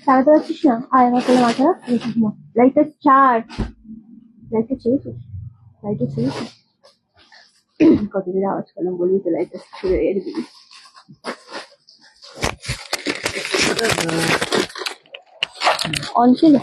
চালাতে পারছিস না? আয় আমার কোলে মাথা রাখ, লাইটটা ছাড়। লাইটটা ছেড়েছিস? লাইটটা ছেড়েছিস? কতদিন আওয়াজ করলাম, বলবি তো লাইটটা ছেড়ে এর দিবি। অন ছিল।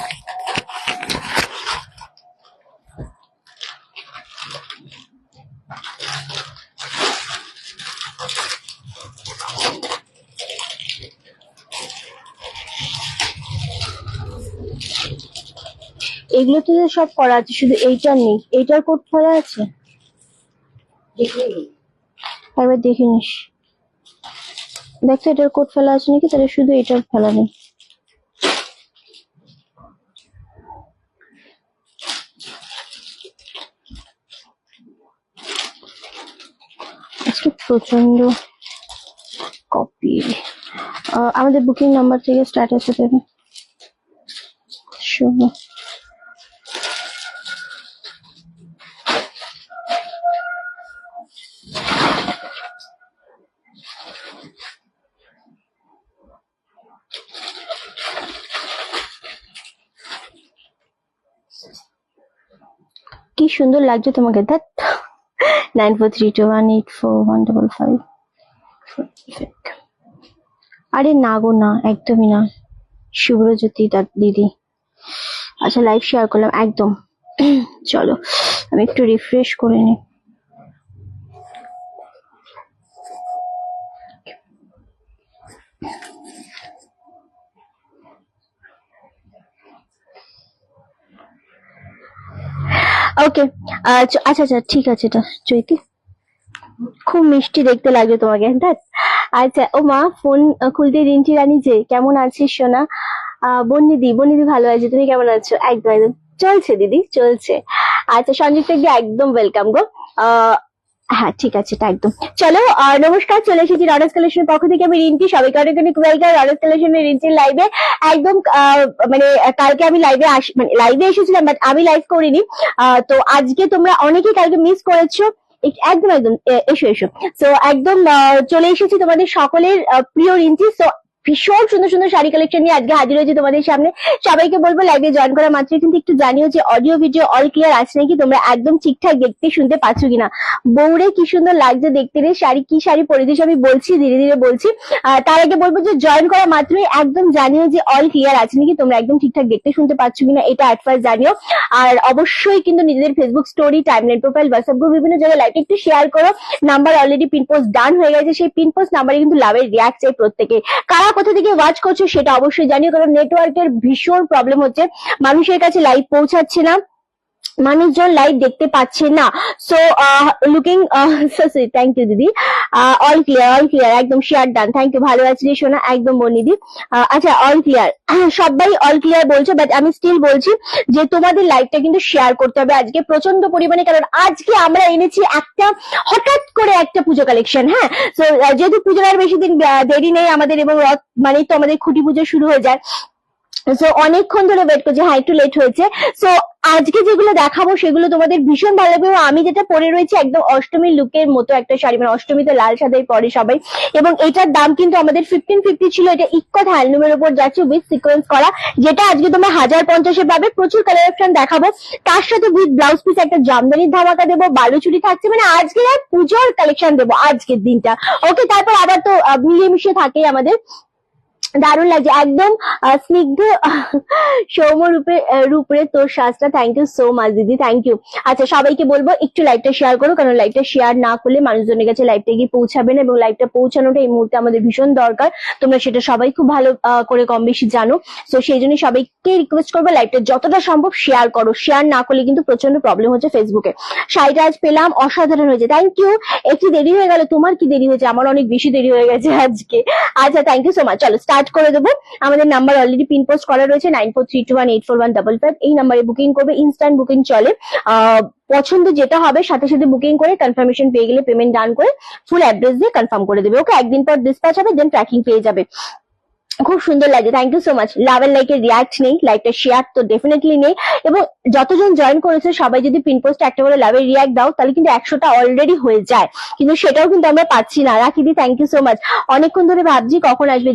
এগুলো তো সব করা আছে, শুধু এইটার নেই। এইটার কোড ফেলা আছে, একবার দেখে নিস। দেখতো এটার কোড ফেলা আছে নাকি, তাহলে শুধু এটার ফেলা নেই। আজকে প্রচন্ড কপি। আমাদের বুকিং নাম্বার থেকে স্ট্যাটাসে দেবে। শুভ কি সুন্দর লাগছে তোমাকে। ধ্যাত 9432184155। আরে না গো না, একদমই না। শুভ্রজ্যোতি তার দিদি। আচ্ছা লাইভ শেয়ার করলাম একদম। চলো আমি একটু রিফ্রেশ করে নিই। ওকে আচ্ছা আচ্ছা ঠিক আছে। এটা চৈতি খুব মিষ্টি দেখতে লাগবে তোমাকে। আচ্ছা ও মা ফোন খুলতে রিন্টি রানী যে কেমন আছিস সোনা? বন্নিদি ভালো আছে, তুমি কেমন আছো? একদম একদম চলছে দিদি, চলছে। আচ্ছা সঞ্জীব একদম ওয়েলকাম গো। হ্যাঁ ঠিক আছে, এটা একদম। চলো নমস্কার, চলে এসেছি রডস কালেকশনের পক্ষ থেকে আমি রিন্টি। সবাইকে অনেক অনেক ওয়েলকাম রডস কালেকশনের রিন্টির লাইভে। একদম মানে কালকে আমি লাইভে এসেছিলাম, বাট আমি লাইভ করিনি। তো আজকে তোমরা অনেকেই কালকে মিস করেছো। একদম একদম এসো এসো। তো একদম চলে এসেছি তোমাদের সকলের প্রিয় রিন্টি। তো ভীষণ সুন্দর সুন্দর শাড়ি কালেকশন নিয়ে আজকে হাজির হয়েছি তোমাদের সামনে। সবাইকে বলবো লাইভে জয়েন করা মাত্রই কিন্তু একটু জানিও যে অডিও ভিডিও অল ক্লিয়ার আছে নাকি, তোমরা একদম ঠিকঠাক দেখতে শুনতে পাচ্ছ কিনা। বউরে কি সুন্দর লাগছে দেখতে রে। শাড়ি কি শাড়ি পরিবেশ আমি বলছি, ধীরে ধীরে বলছি। তার আগে বলবো যে জয়েন করা মাত্রই একদম জানিও যে অল ক্লিয়ার আছে নাকি, তোমরা একদম ঠিকঠাক দেখতে শুনতে পাচ্ছ কিনা, এটা অ্যাট ফার্স্ট জানিও। আর অবশ্যই কিন্তু নিজেদের Facebook story, timeline profile, WhatsApp group বিভিন্ন জায়গায় লাইভটা একটু শেয়ার করো। নাম্বার অলরেডি পিন পোস্ট ডান হয়ে গেছে, সেই পিন পোস্ট নাম্বারে কিন্তু লাভের রিয়াক্ট চাই প্রত্যেকে। কারা কোথা থেকে ওয়াচ করছো সেটা অবশ্যই জানিও, কারণ নেটওয়ার্কের ভীষণ প্রবলেম হচ্ছে, মানুষের কাছে লাইভ পৌঁছাচ্ছে না, মানুষজন লাইভ দেখতে পাচ্ছে না। So looking so sweet, thank you দিদি। অল ক্লিয়ার একদম শেয়ার ডান, থ্যাংক ইউ। ভালো আছি রে সোনা, একদম বনিদি। আচ্ছা অল ক্লিয়ার, সবাই অল ক্লিয়ার বলছে, বাট আমি স্টিল বলছি যে তোমাদের লাইভটা কিন্তু শেয়ার করতে হবে আজকে প্রচন্ড পরিমাণে, কারণ আজকে আমরা এনেছি একটা হঠাৎ করে একটা পুজো কালেকশন। হ্যাঁ, তো যেহেতু পুজোর আর বেশি দিন দেরি নেই আমাদের, এবং রথ মানেই তো আমাদের খুঁটি পুজো শুরু হয়ে যায়। সো অনেকক্ষণ ধরে ওয়েট করছি, হ্যাঁ একটু লেট হয়েছে। সো আজকে যেগুলো দেখাবো সেগুলো তোমাদের ভীষণ ভালো লাগবে। আমি যেটা পরে রয়েছি একদম অষ্টমীর লুকের মতো একটা শাড়ি, মানে অষ্টমী তো লাল সাদাই পরে সবাই, এবং এটার দাম কিন্তু আমাদের 1550 ছিল। এটা ইক্কত হ্যান্ডলুমের উপর যাচ্ছে উইথ সিকোয়েন্স করা, যেটা আজকে তোমরা 1050-এ পাবে। প্রচুর কালার অপশন দেখাবো, তার সাথে উইথ ব্লাউজ পিস একটা জামদানির ধামাকা দেবো, বালুচুরি থাকছে, মানে আজকে আর পুজোর কালেকশন দেবো আজকের দিনটা। ওকে, তারপর আবার তো মিলেমিশে থাকেই আমাদের। দারুণ লাগছে একদম স্নিগ্ধ সৌম্য রূপে তোর সাজটা। থ্যাংক ইউ সো মাচ দিদি, থ্যাংক ইউ। আচ্ছা সবাইকে বলবো একটু লাইভটা শেয়ার করো, কারণ লাইভটা শেয়ার না করলে মানুষজনের কাছে লাইভটা গিয়ে পৌঁছাবে না, এবং লাইভটা পৌঁছানোটা এই মুহূর্তে আমাদের ভীষণ দরকার। তোমরা সেটা সবাই খুব ভালো করে কম বেশি জানো। তো সেই জন্য সবাইকে রিকোয়েস্ট করবো লাইভটা যতটা সম্ভব শেয়ার করো। শেয়ার না করলে কিন্তু প্রচন্ড প্রবলেম হচ্ছে ফেসবুকে। শাড়িটা আজ পেলাম, অসাধারণ হয়েছে, থ্যাংক ইউ। একটু দেরি হয়ে গেল, তোমার কি দেরি হয়েছে? আমার অনেক বেশি দেরি হয়ে গেছে আজকে। আচ্ছা থ্যাংক ইউ সো মাচ। চলো স্টার্ট করে দেবো। আমাদের নাম্বার অলরেডি পিন পোস্ট করা রয়েছে 9432184155। এই নাম্বারে বুকিং করবে, ইনস্ট্যান্ট বুকিং চলে। পছন্দ যেটা হবে সাথে সাথে বুকিং করে কনফার্মেশন পেয়ে গেলে পেমেন্ট ডান করে ফুল অ্যাড্রেস দিয়ে কনফার্ম করে দেবে। ওকে, একদিন পর ডিসপ্যাচ হবে, দেন ট্র্যাকিং পেয়ে যাবে। খুব সুন্দর লাগে, thank you so much. Love and লাইকের রিয়াক্ট নেই, লাইকটা শেয়ার তো ডেফিনেটলি নেই, এবং যতজন জয়েন করেছে সবাই যদি পিন পোস্ট একটা করে লাভের রিয়াক্ট দাও তাহলে কিন্তু 100টা অলরেডি হয়ে যায়, কিন্তু সেটাও কিন্তু আমরা পাচ্ছি না। রাখি দি থ্যাংক ইউ সো মাচ। অনেকক্ষণ ধরে ভাবছি কখন আসবে,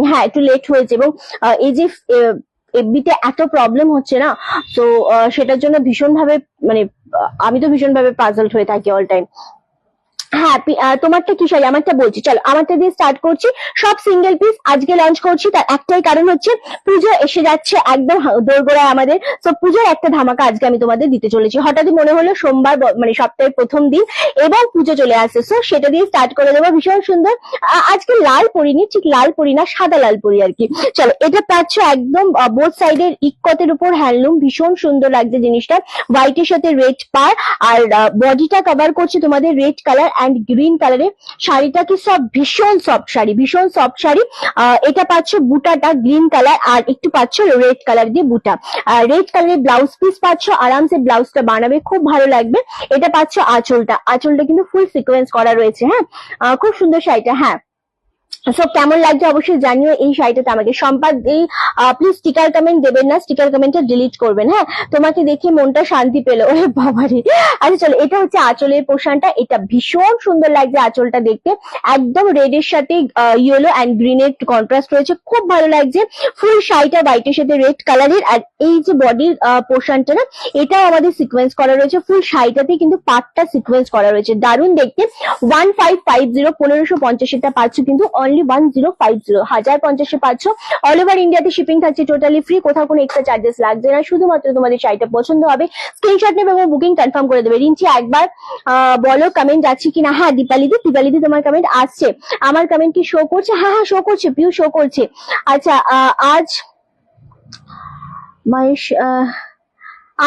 হ্যাঁ একটু লেট হয়েছে, এবং এই যে এফবিতে এত প্রবলেম হচ্ছে না, তো সেটার জন্য ভীষণ ভাবে মানে আমি তো ভীষণ ভাবে পাজলড হয়ে থাকি অল টাইম। হ্যাঁ তোমারটা কি শাড়ি? আমারটা বলছি, চলো আমারটা দিয়ে স্টার্ট করছি। সব সিঙ্গেল পিস আজকে লঞ্চ করছি, তার একটাই কারণ হচ্ছে পুজো এসে যাচ্ছে একদম দোরগোড়ায় আমাদের। তো পুজোর একটা ধামাকা আজকে আমি তোমাদের দিতে চলেছি। হঠাৎই মনে হলো সোমবার মানে সপ্তাহের প্রথম দিন এবং পুজো চলে আসছে, সো সেটা দিয়ে স্টার্ট করে দেবো। ভীষণ সুন্দর। আজকে লাল পরিনি, ঠিক লাল পরি না, সাদা লাল পরি আর কি। চলো, এটা পাচ্ছ একদম বোথ সাইডের ইক্কতের উপর হ্যান্ডলুম, ভীষণ সুন্দর লাগছে জিনিসটা। হোয়াইটের সাথে রেড পার, আর বডিটা কভার করছে তোমাদের রেড কালার অ্যান্ড গ্রিন কালারে। শাড়িটা কি সব ভীষণ সফট শাড়ি, ভীষণ সফট শাড়ি। এটা পাচ্ছ বুটাটা গ্রিন কালার, আর একটু পাচ্ছ রেড কালার দিয়ে বুটা। রেড কালারের ব্লাউজ পিস পাচ্ছ, আরামসে ব্লাউজটা বানাবে, খুব ভালো লাগবে। এটা পাচ্ছ আঁচলটা, আঁচলটা কিন্তু ফুল সিকোয়েন্স করা রয়েছে। হ্যাঁ খুব সুন্দর শাড়িটা। হ্যাঁ সব কেমন লাগছে অবশ্যই জানিও এই শাড়িটাতে আমাকে। সম্পাদ এই প্লিজ স্টিকার কমেন্ট দেবেন না, স্টিকার কমেন্টটা ডিলিট করবেন। হ্যাঁ তোমাকে দেখে মনটা শান্তি পেলো, ওরে বাবারে। আচ্ছা চলো, এটা হচ্ছে আঁচলের পোর্শনটা, এটা ভীষণ সুন্দর লাগছে আঁচলটা দেখতে। একদম রেড এর সাথে ইয়েলো অ্যান্ড গ্রিন এর কন্ট্রাস্ট রয়েছে, খুব ভালো লাগছে। ফুল শাড়িটা হোয়াইটের সাথে রেড কালারের, আর এই যে বডির পোর্শনটা না, এটাও আমাদের সিকোয়েন্স করা রয়েছে। ফুল শাড়িটাতে কিন্তু পাটটা সিকোয়েন্স করা রয়েছে, দারুণ দেখতে। 1550 1550 পাচ্ছ কিন্তু অনলি 1050, 1050 পাচ্ছ। অল ওভার ইন্ডিয়াতে শিপিং থাকছে টোটালি ফ্রি, কোথাও কোনো এক্সট্রা চার্জেস লাগছে না। শুধুমাত্র তোমাদের শাড়িটা পছন্দ হবে, স্ক্রিনশট নেবে এবং বুকিং কনফার্ম করে দেবে। রিঞ্চি একবার বলো কমেন্ট যাচ্ছে কিনা। হ্যাঁ দীপালিদি, দীপালিদি তোমার কমেন্ট আসছে। আমার কমেন্ট কি শো করছে? হ্যাঁ হ্যাঁ শো করছে, পিউ শো করছে। আচ্ছা আজ মায়ের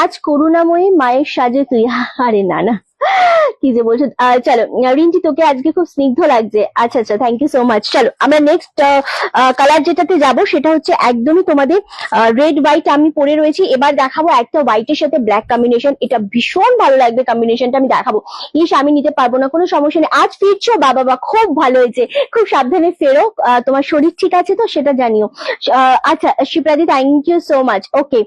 আজ করুণাময়ী মায়ের সাজে তুই। আরে না না, কি যে বলছো। চলো রিন্টি, তোকে আজকে খুব স্নিগ্ধ লাগছে। আচ্ছা আচ্ছা, থ্যাংক ইউ সো মাচ। চলো আমরা নেক্সট কালার যেটাতে যাব সেটা হচ্ছে একদমই তোমাদের রেড হোয়াইট আমি পরে রয়েছি। এবার দেখাবো একটা হোয়াইটের সাথে ব্ল্যাক কম্বিনেশন, এটা ভীষণ ভালো লাগবে কম্বিনেশনটা, আমি দেখাবো। ইস আমি নিতে পারবো না, কোনো সমস্যা নেই। আজ ফিরছো? বাবা খুব ভালো হয়েছে, খুব সাবধানে ফেরো। তোমার শরীর ঠিক আছে তো সেটা জানিও। আচ্ছা শিপ্রাদি, thank you so much. Okay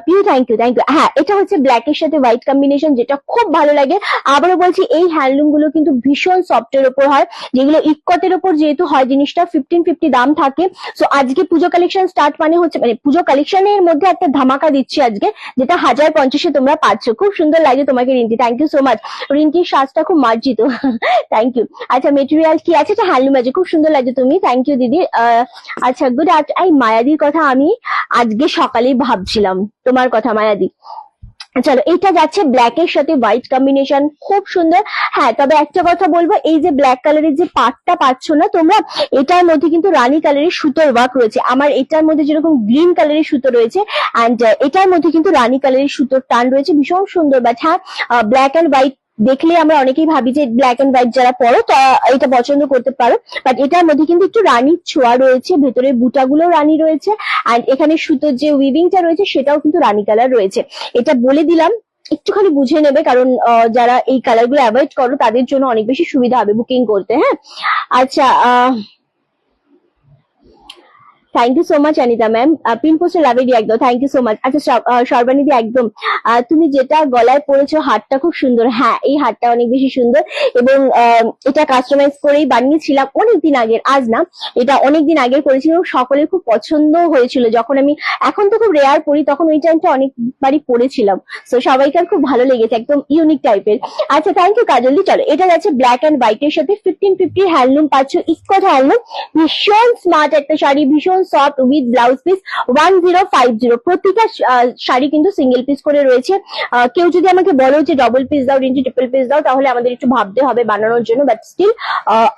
Piu, thank you thank you. হ্যাঁ এটা হচ্ছে ব্ল্যাক এর সাথে হোয়াইট কম্বিনেশন, যেটা খুব ভালো লাগে। আবারও বলছি এই হ্যান্ডলুম গুলো কিন্তু ভীষণ সফটের উপর হয়, যেগুলো ইক্কতের উপর যেহেতু হয় জিনিসটা 1550 দাম থাকে। সো আজকে পুজো কালেকশন স্টার্ট মানে হচ্ছে মানে পুজো কালেকশনের মধ্যে একটা ধামাকা দিচ্ছি আজকে, যেটা 1050 তোমরা পাচ্ছ। খুব সুন্দর লাগে তোমাকে Rinti, thank you so much. রিন্টির সাজটা খুব মার্জিত, থ্যাংক ইউ। আচ্ছা মেটেরিয়াল কি আছে? এটা হ্যান্ডলুম আছে, খুব সুন্দর লাগছে তুমি, থ্যাংক ইউ দিদি। আচ্ছা গুড। এই মায়াদির কথা আমি আজকে সকালেই ভাবছিলাম, তোমার কথা মায়াদি। চলো এটা যাচ্ছে ব্ল্যাক এর সাথে হোয়াইট কম্বিনেশন, খুব সুন্দর। হ্যাঁ তবে একটা কথা বলবো, এই যে ব্ল্যাক কালারের যে পাটটা পাচ্ছ না তোমরা, এটার মধ্যে কিন্তু রানী কালারের সুতোর ওয়ার্ক রয়েছে। আমার এটার মধ্যে যেরকম গ্রিন কালারের সুতো রয়েছে, অ্যান্ড এটার মধ্যে কিন্তু রানী কালারের সুতোর টান রয়েছে, ভীষণ সুন্দর। বাট হ্যাঁ ব্ল্যাক অ্যান্ড হোয়াইট দেখলে আমরা অনেকেই ভাবি যে ব্ল্যাক এন্ড হোয়াইট যারা পরো তা এটা পছন্দ করতে পারো, বাট এটার মধ্যে কিন্তু একটু রানীর ছোঁয়া রয়েছে, ভেতরের বুটাগুলো রানী রয়েছে, অ্যান্ড এখানে সুতোর যে উইভিংটা রয়েছে সেটাও কিন্তু রানী কালার রয়েছে। এটা বলে দিলাম, একটুখানি বুঝে নেবে, কারণ যারা এই কালার গুলো অ্যাভয়েড করো তাদের জন্য অনেক বেশি সুবিধা হবে বুকিং করতে। হ্যাঁ আচ্ছা thank you so much Anita ma'am, pin পোস্টে লাভে দিয়ে একদম, থ্যাংক ইউ সো মাচ। আচ্ছা সর্বানিধি একদম, তুমি যেটা গলায় পরেছো হারটা খুব সুন্দর। হ্যাঁ এই হারটা অনেক বেশি সুন্দর, এবং এটা কাস্টমাইজ করেই বানিয়েছিলাম অনেকদিন আগের, আজ না, এটা অনেকদিন আগের করেছিলাম, সকলের খুব পছন্দ হয়েছিল। যখন আমি এখন তো খুব রেয়ার পরি, তখন ওই টাইমটা অনেকবারই পরেছিলাম, তো সবাইকার খুব ভালো লেগেছে, একদম ইউনিক টাইপের। আচ্ছা থ্যাংক ইউ কাজলি। চলো এটা যাচ্ছে ব্ল্যাক অ্যান্ড হোয়াইটের সাথে 1550 হ্যান্ডলুম পাচ্ছ, ইস্কট হ্যান্ডলুম, ভীষণ স্মার্ট একটা শাড়ি, ভীষণ সফট উইথ ব্লাউজ পিস 1050। প্রতিটা শাড়ি কিন্তু সিঙ্গেল পিস করে রয়েছে। কেউ যদি আমাকে বলো যে ডবল পিস দাও রিঞ্জি, ট্রিপল পিস দাও, তাহলে আমাদের একটু ভাবতে হবে বানানোর জন্য, বাট স্টিল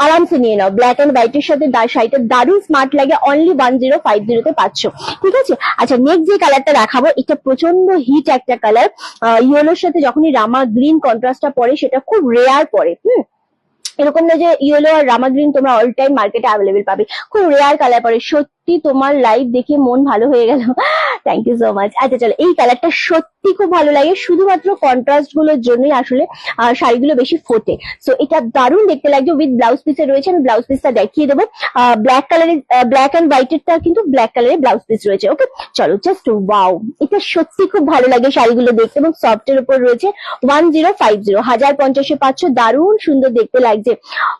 আরামসে নিয়ে নাও। ব্ল্যাক এন্ড হোয়াইটের সাথে শাড়িটা দারুণ স্মার্ট লাগে, অনলি 1050 তে পাচ্ছ, ঠিক আছে। আচ্ছা নেক্সট যে কালারটা দেখাবো, এটা প্রচন্ড হিট একটা কালার, ইয়েলোর সাথে যখনই রামা গ্রিন কন্ট্রাস্টটা পরে সেটা খুব রেয়ার পরে। এরকম না যে ইয়েলো আর রামা গ্রিন তোমরা অল টাইম মার্কেটে অ্যাভেলেবেল পাবে, খুব রেয়ার কালার পরে। সত্যি তোমার লাইভ দেখে মন ভালো হয়ে গেল, থ্যাংক ইউ সো মাচ। আচ্ছা চলো এই কালারটা সত্যি খুব ভালো লাগে, শুধুমাত্র কন্ট্রাস্ট গুলোর জন্যই আসলে শাড়িগুলো বেশি ফোটে। সো এটা দারুণ দেখতে লাগছে, উইথ ব্লাউজ পিসে রয়েছে, আমি ব্লাউজ পিসটা দেখিয়ে দেবো। ব্ল্যাক কালারের ব্ল্যাক অ্যান্ড হোয়াইটেরটা কিন্তু ব্ল্যাক কালারের ব্লাউজ পিস রয়েছে। ওকে চলো জাস্ট ওয়াও, এটা সত্যি খুব ভালো লাগে শাড়িগুলো দেখতে, এবং সফটের উপর রয়েছে 1050, 1050 পাচ্ছ, দারুণ সুন্দর দেখতে লাগছে।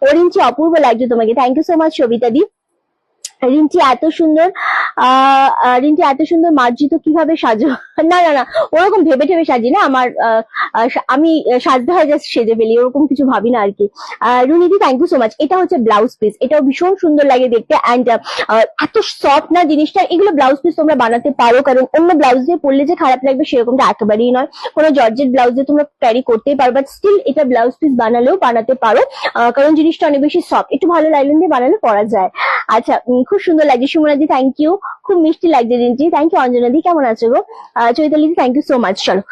অরেঞ্জ অপূর্ব লাগছে তোমাকে, thank you so much Sabita দি। রিন্টি এত সুন্দর রিন্টি এত সুন্দর মার্জিত কিভাবে সাজো? না না না, ওরকম ভেবে ঠেবে সাজি না। আমার আমি সাজতে হয় জাস্ট সেজে ফেলি, ওরকম কিছু ভাবি না আর কি। রুনিদি থ্যাংক ইউ সো মাচ। এটা হচ্ছে ব্লাউজ পিস, এটাও ভীষণ সুন্দর লাগে দেখতে অ্যান্ড এত সফট না জিনিসটা। এগুলো ব্লাউজ পিস তোমরা বানাতে পারো, কারণ অন্য ব্লাউজ দিয়ে পরলে যে খারাপ লাগবে সেরকমটা একেবারেই নয়। কোনো জর্জেট ব্লাউজ দিয়ে তোমরা ক্যারি করতেই পারো, বাট স্টিল এটা ব্লাউজ পিস বানালেও বানাতে পারো, কারণ জিনিসটা অনেক বেশি সফট। একটু ভালো লাইলন দিয়ে বানালে পরা যায়। আচ্ছা, খুব সুন্দর লাগছে। সুমনাদি থ্যাংক ইউ, খুব মিষ্টি লাগছে রিন্টি, থ্যাংক ইউ। অঞ্জনাদি কেমন আছো গো? চৈতালিদি থ্যাংক ইউ সো মাচ। চলো,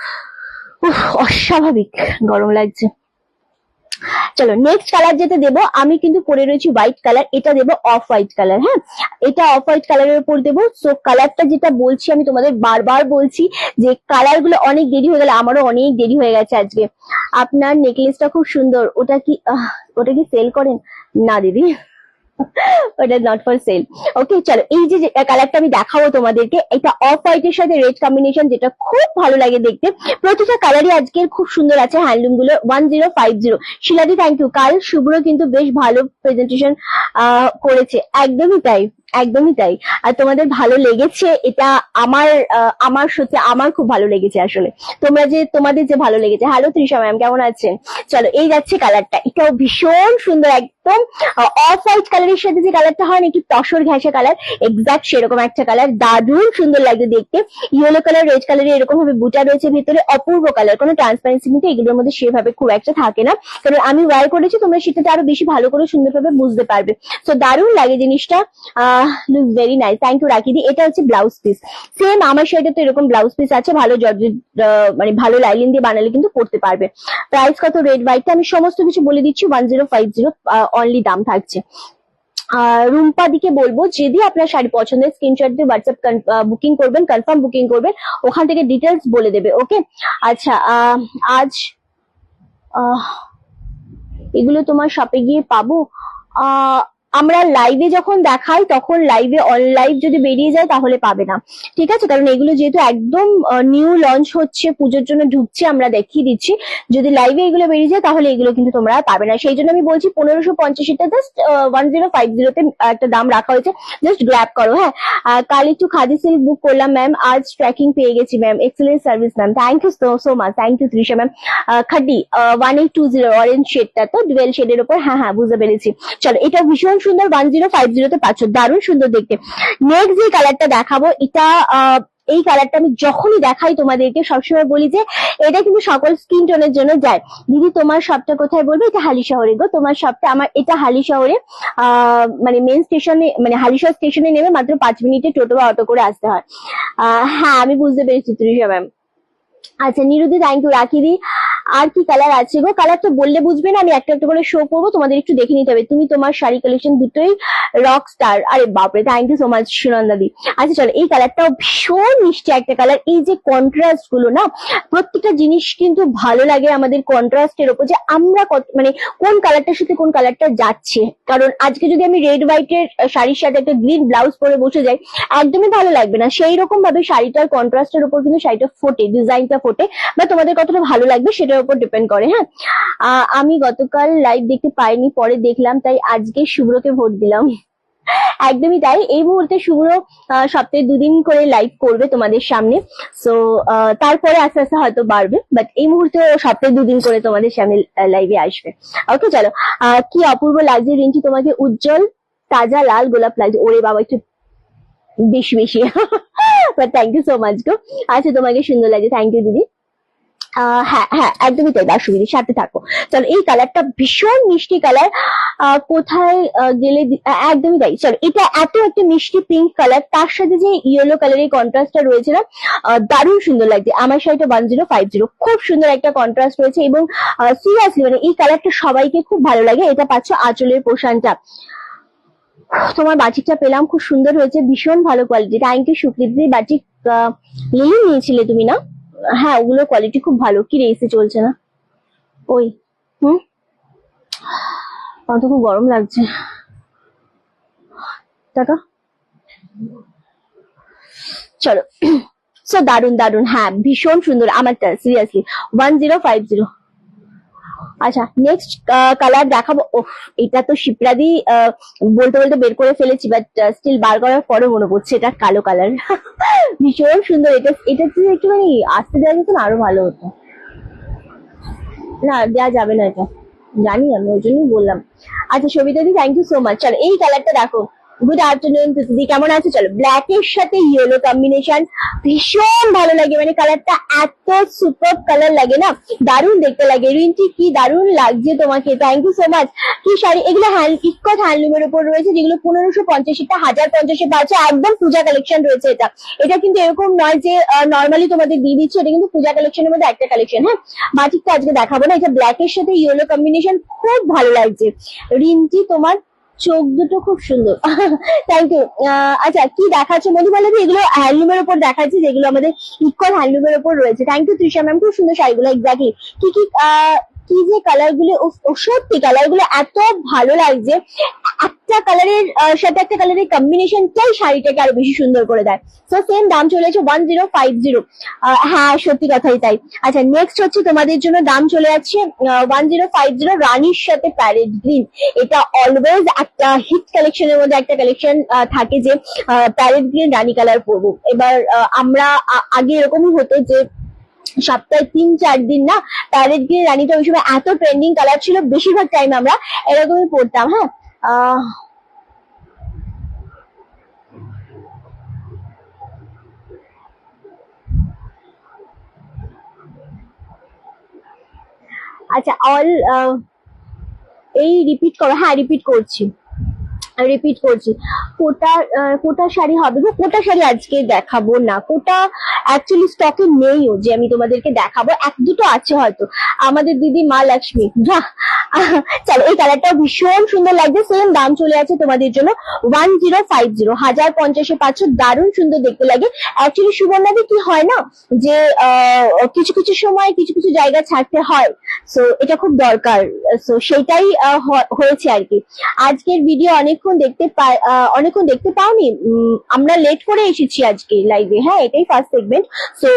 অস্বাভাবিক গরম লাগছে। চলো নেক্সট কালার যেটা দেবো, আমি কিন্তু পরে রয়েছি হোয়াইট কালার, এটা দেবো অফ হোয়াইট কালার। হ্যাঁ, এটা অফ হোয়াইট কালারের উপর দেবো। সো কালারটা যেটা বলছি, আমি তোমাদের বারবার বলছি যে কালার গুলো অনেক দেরি হয়ে গেলে, আমারও অনেক দেরি হয়ে গেছে আজকে। আপনার নেকলেসটা খুব সুন্দর, ওটা কি সেল করেন? না দিদি, ওটা নট ফর সেল। ওকে চলো, এই যে কালারটা আমি দেখাবো তোমাদেরকে, এটা অফ হোয়াইট এর সাথে রেড কম্বিনেশন, যেটা খুব ভালো লাগে দেখতে। প্রতিটা কালারই আজকের খুব সুন্দর আছে। হ্যান্ডলুম গুলো 1050। শিলাদি থ্যাংক ইউ। কাল শুভ্র কিন্তু বেশ ভালো প্রেজেন্টেশন করেছে। একদমই তাই, একদমই তাই। আর তোমাদের ভালো লেগেছে এটা আমার সত্যি আমার খুব ভালো লেগেছে আসলে। তোমাদের যে ভালো লেগেছে। হ্যালো তৃষা ম্যাম, কেমন আছেন? চলো, এই যাচ্ছে কালারটা, এটাও ভীষণ সুন্দর, একদম অফ হোয়াইট কালারের সাথে যে কালারটা হয় না, একটু তসর ঘেঁষা কালার, এক্সাক্ট সেরকম একটা কালার, দারুণ সুন্দর লাগবে দেখতে। ইয়েলো কালার রেড কালারের এরকম ভাবে বুটা রয়েছে ভেতরে, অপূর্ব কালার। কোনো ট্রান্সপারেন্সি কিন্তু এগুলোর মধ্যে সেভাবে খুব একটা থাকে না, কারণ আমি ওয়ার করেছি, তোমরা সেটাতে আরো বেশি ভালো করে সুন্দরভাবে বুঝতে পারবে। তো দারুণ লাগে জিনিসটা, look very nice. Thank you রাখিদি। এটা হচ্ছে ব্লাউজ পিস, সেম আমার সাইডে তো এরকম ব্লাউজ পিস আছে, ভালো জর্জেট মানে ভালো লাইলিন দিয়ে বানালে কিন্তু পড়তে পারবে। প্রাইস কত? রেড হোয়াইটটা আমি সমস্ত কিছু বলে দিচ্ছি, 1050 অনলি দাম থাকছে। রুম্পা দিকে বলবো, যদি আপনার শাড়ি পছন্দের স্ক্রিনশট দিয়ে হোয়াটসঅ্যাপ বুকিং করবেন, কনফার্ম বুকিং করবেন, ওখান থেকে ডিটেলস বলে দেবে। ওকে আচ্ছা, আজ এগুলো তোমার শপে গিয়ে পাবো? আমরা লাইভে যখন দেখাই তখন লাইভে অন লাইভ যদি বেরিয়ে যায় তাহলে পাবে না, ঠিক আছে? কারণ এগুলো যেহেতু একদম নিউ লঞ্চ হচ্ছে, পুজোর জন্য ঢুকছে, আমরা দেখিয়ে দিচ্ছি। যদি লাইভে এগুলো বেরিয়ে যায় তাহলে এগুলো কিন্তু তোমরা পাবে না। সেই জন্য আমি বলছি 1550টা জাস্ট 1050তে একটা দাম রাখা হয়েছে, জাস্ট গ্র্যাব করো। হ্যাঁ, কাল একটু খাদি সিল্ক বুক করলাম ম্যাম, আজ ট্র্যাকিং পেয়ে গেছি ma'am, excellent service ma'am, thank you so much. Thank you Trisha ma'am. Khadi 1820 orange শেডটা তো ডুয়েল শেডের উপর, হ্যাঁ হ্যাঁ বুঝতে পেরেছি। চলো, এটা ভীষণ সুন্দর, 1050তে পাচ্ছ, দারুণ সুন্দর দেখতে। নেক্সট যে কালারটা দেখাবো, এটা এই কালারটা আমি যখনই দেখাই তোমাদেরকে সবসময় বলি যে এটা কিন্তু সকল স্কিন টোনের জন্য যায়। দিদি তোমার শপটা কোথায় বলবো? এটা হালি শহরে গো, তোমার শপটা। আমার এটা হালি শহরে, মানে মেন স্টেশনে, মানে হালিশহর স্টেশনে নেমে মাত্র 5 মিনিটে টোটো বা অটো করে আসতে হয়। হ্যাঁ আমি বুঝতে পেরেছি ত্রিশা ম্যাম। আচ্ছা নিরুদি থ্যাংক ইউ। রাখিদি আর কি কালার আছে গো? কালার তো বললে বুঝবে না, আমি একটা একটা করে শো করবো, তোমাদের একটু দেখে নিতে হবে। তুমি তোমার শাড়ি কালেকশন দুটোই রক স্টার। আরে বাপরে, থ্যাংক ইউ সো মাচ সুনন্দাদি। আচ্ছা চলো, এই কালারটাও ভীষণ মিষ্টি একটা কালার। এই যে কন্ট্রাস্ট গুলো না, প্রত্যেকটা জিনিস কিন্তু ভালো লাগে আমাদের কন্ট্রাস্টের উপর, যে আমরা মানে কোন কালারটার সাথে কোন কালারটা যাচ্ছে। কারণ আজকে যদি আমি রেড হোয়াইটের শাড়ির সাথে একটা গ্রিন ব্লাউজ পরে বসে যাই, একদমই ভালো লাগবে না। সেই রকম ভাবে শাড়িটার কন্ট্রাস্টের উপর কিন্তু শাড়িটা ফোটে, ডিজাইনটা ফোটে, বা তোমাদের কতটা ভালো লাগবে সেটার উপর ডিপেন্ড করে। হ্যাঁ, আমি গতকাল লাইভ দেখতে পাইনি, পরে দেখলাম, তাই আজকে শুভ্রকে ভোট দিলাম। একদমই তাই, এই মুহূর্তে শুভ্র সপ্তাহে 2 দিন করে লাইভ করবে তোমাদের সামনে। সো তারপরে আস্তে আস্তে হয়তো বাড়বে, বাট এই মুহূর্তে সপ্তাহে 2 দিন করে তোমাদের সামনে লাইভে আসবে। ওকে চলো, কি অপূর্ব লাগছে রিন্টি তোমাকে, উজ্জ্বল তাজা লাল গোলাপ লাগছে। ওরে বাবা, একটু বেশি বেশি, but thank you so much গো। আচ্ছা তোমাকে সুন্দর লাগছে, থ্যাংক ইউ দিদি। হ্যাঁ হ্যাঁ একদমই তাই, দাসুবিধি সাথে থাকো। চলো, এই কালারটা ভীষণ মিষ্টি কালার, কোথায় গেলে একদমই তাই। চলো, এটা এত একটা মিষ্টি পিঙ্ক কালার, তার সাথে যে ইয়েলো কালারের কন্ট্রাস্টটা রয়েছে না, দারুণ সুন্দর লাগছে। আমার শাড়িটা 1050, খুব সুন্দর একটা কন্ট্রাস্ট রয়েছে, এবং সিরিয়াসলি মানে এই কালারটা সবাইকে খুব ভালো লাগে। এটা পাচ্ছ আঁচলের পোষণটা। তোমার বাটিকটা পেলাম, খুব সুন্দর হয়েছে, ভীষণ ভালো quality. Thank you Sukriti. Batik lily নিয়েছিলে তুমি না? হ্যাঁ, ওগুলো কোয়ালিটি খুব ভালো। কি রে এসি চলছে না? ওই আমার তো খুব গরম লাগছে। টাটা। চলো, সো দারুন দারুন, হ্যাঁ ভীষণ সুন্দর আমারটা, সিরিয়াসলি 1050। আচ্ছা নেক্সট কালার দেখাবো। ওহ, এটা তো শিপ্রাদি বলতে বলতে বের করে ফেলেছি, বাট স্টিল বার করার পরে মনে পড়ছে এটা কালো কালার। ভীষণ সুন্দর। এটা এটা যদি একটুখানি আসতে দেওয়া যেত না আরো ভালো হতো। না, দেওয়া যাবে না এটা, জানি আমি, ওই জন্যই বললাম। আচ্ছা সবিতা দি, থ্যাংক ইউ সো মাচ। চলো এই কালারটা দেখো। গুড আফটারনুন দিদি, কেমন আছো? চলো, ব্ল্যাক এর সাথে ইয়েলো কম্বিনেশন, ভীষণ ভালো লাগে, মানে কালারটা এত সুপার কালার লাগে না, দারুণ দেখতে লাগে। রিন্টি কি দারুণ লাগছে তোমাকে, থ্যাংক ইউ সো মাচ। কি শাড়ি এগুলো? ইক্কত হ্যান্ডলুমের উপর রয়েছে, যেগুলো 1550টা 1050 পাচ্ছে, একদম পূজা কালেকশন রয়েছে এটা। এটা কিন্তু এরকম নয় যে নর্মালি তোমাদের দিয়ে দিচ্ছে, এটা কিন্তু পূজা কালেকশনের মধ্যে একটা কালেকশন। হ্যাঁ, বাটিকটা আজকে দেখাবো না। এটা ব্ল্যাক এর সাথে ইয়েলো কম্বিনেশন, খুব ভালো লাগছে। রিন্টি তোমার চোখ দুটো খুব সুন্দর। Thank you. আচ্ছা কি দেখাচ্ছে মধুমালতি? এগুলো হ্যান্ডলুমের উপর দেখাচ্ছে, যেগুলো আমাদের ইকুয়াল হ্যান্ডলুমের উপর রয়েছে। থ্যাংক ইউ তৃষা ম্যাম, খুব সুন্দর শাড়িগুলো। এক্স্যাক্টলি কি কি কি যে কালার গুলো, সত্যি কালার গুলো এত ভালো লাগছে। একটা কালারের সাথে একটা কালারের কম্বিনেশনটাই শাড়িটাকে আরো বেশি সুন্দর করে দেয়। তো সেম দাম চলে এসেছে 1050। হ্যাঁ সত্যি কথাই তাই। আচ্ছা নেক্সট হচ্ছে তোমাদের জন্য দাম চলে যাচ্ছে 1050, রানীর সাথে প্যারেড গ্রিন। এটা অলওয়েজ একটা হিট কালেকশনের মধ্যে একটা কালেকশন থাকে যে প্যারেড গ্রিন রানী কালার পরবো। এবার আমরা আগে এরকমই হতো যে সপ্তাহে 3-4 দিন না প্যারেড গ্রিন রানীটা ওই সময় এত ট্রেন্ডিং কালার ছিল, বেশিরভাগ টাইম আমরা এরকমই পরতাম। হ্যাঁ, আচ্ছা অল এই রিপিট করো। হ্যাঁ রিপিট করছি, রিপিট করছি। কোটা কোটা শাড়ি হবে গো, কোটা শাড়ি আজকে দেখাবো না। কোটা অ্যাকচুয়ালি স্টকে নেইও যে আমি তোমাদেরকে দেখাবো, এক দুটো আছে হয়তো। আমাদের দিদি মা লক্ষ্মী। চলো এই কালারটা ভীষণ সুন্দর লাগছে, সেম দাম চলে আছে তোমাদের জন্য 1050, 1050 পাচ্ছ, দারুণ সুন্দর দেখতে লাগে। অ্যাকচুয়ালি সুবর্ণাদি কি হয় না যে কিছু কিছু সময় কিছু কিছু জায়গা ছাড়তে হয়, সো এটা খুব দরকার। সো সেটাই হয়েছে আর কি। আজকের ভিডিও অনেকক্ষণ দেখতে পাওনি, আমরা লেট করে এসেছি আজকে লাইভে। হ্যাঁ এটাই ফার্স্ট সেগমেন্ট, সো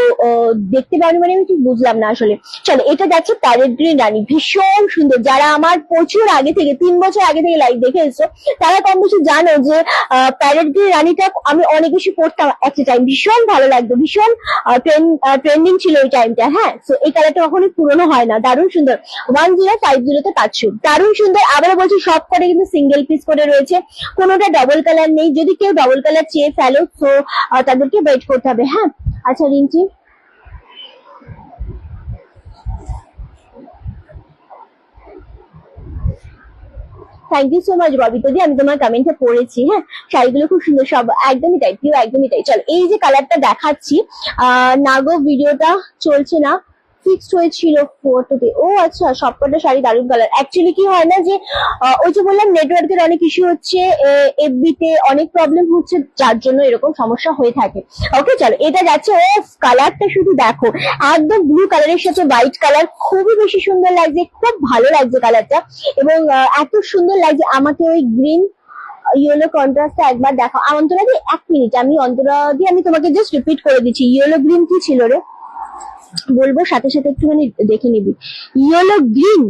দেখতে পাওনি মানে আমি ঠিক বুঝলাম না আসলে। চলো এটা যাচ্ছে প্যারেড গ্রিন রানী, ভীষণ সুন্দর। যারা আমার প্রচুর আগে থেকে 3 বছর আগে থেকে লাইভ দেখে এসছো তারা কম বেশি জানো যে প্যারেড গ্রিন রানীটা আমি অনেক বেশি পড়তাম একটা টাইম, ভীষণ ভালো লাগতো, ভীষণ ট্রেন্ডিং ছিল ওই টাইমটা। হ্যাঁ, সো এই কালারটা কখনোই পুরনো হয় না, দারুণ সুন্দর। 1050 পাচ্ছ, দারুণ সুন্দর। আবারও বলছি সব করে কিন্তু সিঙ্গেল পিস করে রয়েছে, কোনোটা ডবল কালার নেই। যদি কেউ ডবল কালার চেয়ে ফেলো তো তাদেরকে ওয়েট করতে হবে। হ্যাঁ আচ্ছা Rinchi, thank you so much Babita দি, আমি তোমার কমেন্টে পড়েছি। হ্যাঁ শাড়িগুলো খুব সুন্দর, সব একদমই তাই, প্রিয় একদমই তাই। চল এই যে কালারটা দেখাচ্ছি, নাগো ভিডিওটা চলছে না, ফিক্সড হয়েছিল ফটোতে। ও আচ্ছা, সবকটা শাড়ি দারুণ কালার। অ্যাকচুয়ালি কি হয় না যে ওই যে বললাম নেটওয়ার্কের অনেক ইস্যু হচ্ছে, এফবি তে অনেক প্রবলেম হচ্ছে, যার জন্য এরকম সমস্যা হয়ে থাকে। ওকে চলো এটা যাচ্ছে। ও কালারটা শুধু দেখো, একদম ব্লু কালারের সাথে হোয়াইট কালার, খুবই বেশি সুন্দর লাগছে, খুব ভালো লাগছে কালারটা, এবং এত সুন্দর লাগছে আমাকে। ওই গ্রিন ইয়েলো কন্ট্রাস্টটা একবার দেখো। অন্তরা দি 1 মিনিট, আমি অন্তরা দি আমি তোমাকে জাস্ট রিপিট করে দিচ্ছি। ইয়েলো গ্রিন কি ছিল রে বলবো, সাথে সাথে একটুখানি দেখে নিবি। ইয়েলো গ্রিন,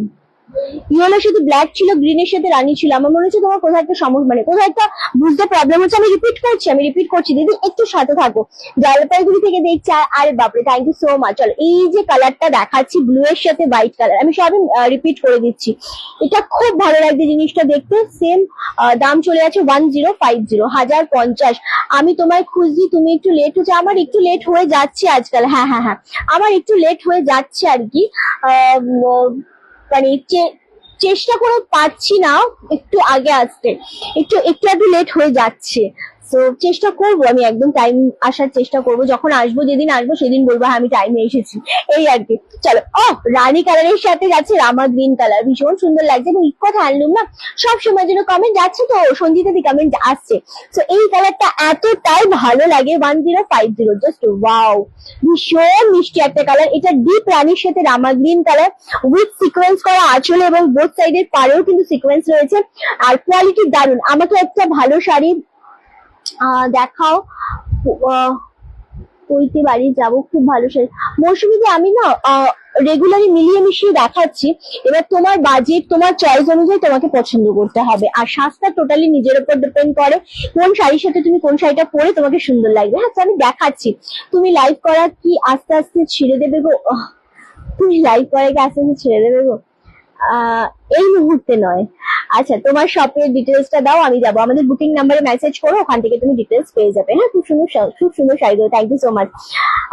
ইয়েলোর সাথে ব্ল্যাক ছিল, গ্রিনের সাথে রানী ছিল। আমার মনে হচ্ছে তোমার কোথাও একটা সমস্যা, মানে কোথাও একটা বুঝতে প্রবলেম হচ্ছে। আমি রিপিট করছি দিদি, একটু সাথে থাকো। জলপাইগুড়ি থেকে দেখছি। আরে বাপরে, থ্যাংক ইউ সো মাচ। চলো এই যে কালারটা দেখাচ্ছি ব্লু এর সাথে হোয়াইট কালার, আমি সবই রিপিট করে দিচ্ছি। এটা খুব ভালো লাগছে জিনিসটা দেখতে। সেম দাম চলে আছে 1050, 1050। আমি তোমায় খুঁজছি, তুমি একটু লেট হচ্ছে। আমার একটু লেট হয়ে যাচ্ছে আজকাল। হ্যাঁ হ্যাঁ হ্যাঁ, আমার একটু লেট হয়ে যাচ্ছে আর কি। মানে চেষ্টা করে পারছি না একটু আগে আসতে, একটু একটু একটু লেট হয়ে যাচ্ছে। তো চেষ্টা করবো, আমি একদম টাইম আসার চেষ্টা করব। যখন আসবো, যেদিন আসবো সেদিন বলবো হ্যাঁ আমি টাইমে এসেছি, এই আর কি। চলো রানী কালারের সাথে যাচ্ছে রামা গ্রিন কালার, ভীষণ সুন্দর লাগছে। এবং ইকো হ্যান্ডলুম না, সব সময় যেন কমেন্ট যাচ্ছে, তো সঞ্জিতা দি কমেন্ট আসছে। তো এই কালারটা এতটাই ভালো লাগে। 1050, জাস্ট ওয়াও, ভীষণ মিষ্টি একটা কালার। এটা ডিপ রানীর সাথে রামা গ্রিন কালার, উইথ সিকোয়েন্স করা আঁচলে এবং বোথ সাইডের পাড়েও কিন্তু সিকোয়েন্স রয়েছে। আর কোয়ালিটি দারুন। আমাকে একটা ভালো শাড়ি দেখাও, কইতে বাড়ি যাবো, খুব ভালো শাড়ি। মৌসুমী দি আমি না রেগুলারই মিলিয়ে মিশিয়ে দেখাচ্ছি। এবার তোমার বাজেট, তোমার চয়েস অনুযায়ী তোমাকে পছন্দ করতে হবে। আর সাজটা টোটালি নিজের উপর ডিপেন্ড করে কোন শাড়ির সাথে তুমি কোন শাড়িটা পরে তোমাকে সুন্দর লাগবে। হ্যাঁ, তো আমি দেখাচ্ছি। তুমি লাইভ করা কি আস্তে আস্তে ছেড়ে দেবে গো? তুমি লাইভ করা কি আস্তে আস্তে ছেড়ে দেবে গো? এই মুহূর্তে নয়। আচ্ছা, তোমার শপের ডিটেলসটা দাও, আমি যাবো। আমাদের বুকিং নাম্বারে মেসেজ করো, ওখান থেকে তুমি ডিটেলস পেয়ে যাবে। হ্যাঁ, খুব সুন্দর শাড়িগুলো। Thank you so much.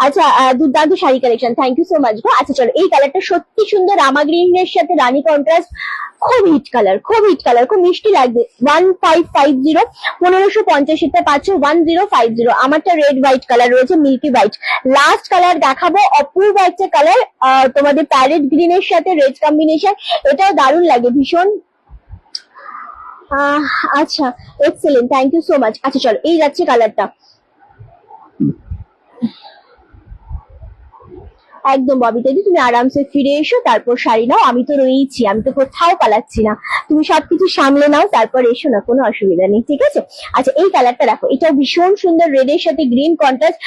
আচ্ছা, দুর্দান্ত sari collection, thank you so much গো। আচ্ছা চলো, এই কালারটা সত্যি সুন্দর, রামা গ্রিন এর সাথে রানী কন্ট্রাস্ট, খুব হিট কালার, খুব হিট কালার, খুব মিষ্টি লাগবে। 1550, 1550টা পাচ্ছ 1050। আমারটা রেড হোয়াইট কালার রয়েছে, মিল্কি হোয়াইট। লাস্ট কালার দেখাবো, অপূর্ব একটা কালার, তোমাদের প্যারেট গ্রিন এর সাথে রেড কম্বিনেশন, এটাও দারুণ লাগে ভীষণ। আচ্ছা, excellent, thank you so much. আচ্ছা চলো, এই যাচ্ছে কালারটা, একদম ববিতা দি, তুমি আরামসে ফিরে এসো, তারপর শাড়ি নাও। আমি তো রয়েইছি, আমি তো কোথাও পালাচ্ছি না। তুমি সবকিছু সামলে নাও, তারপর এসো না, কোনো অসুবিধা নেই, ঠিক আছে? আচ্ছা, এই কালারটা দেখো, এটা ভীষণ সুন্দর, রেড এর সাথে green contrast.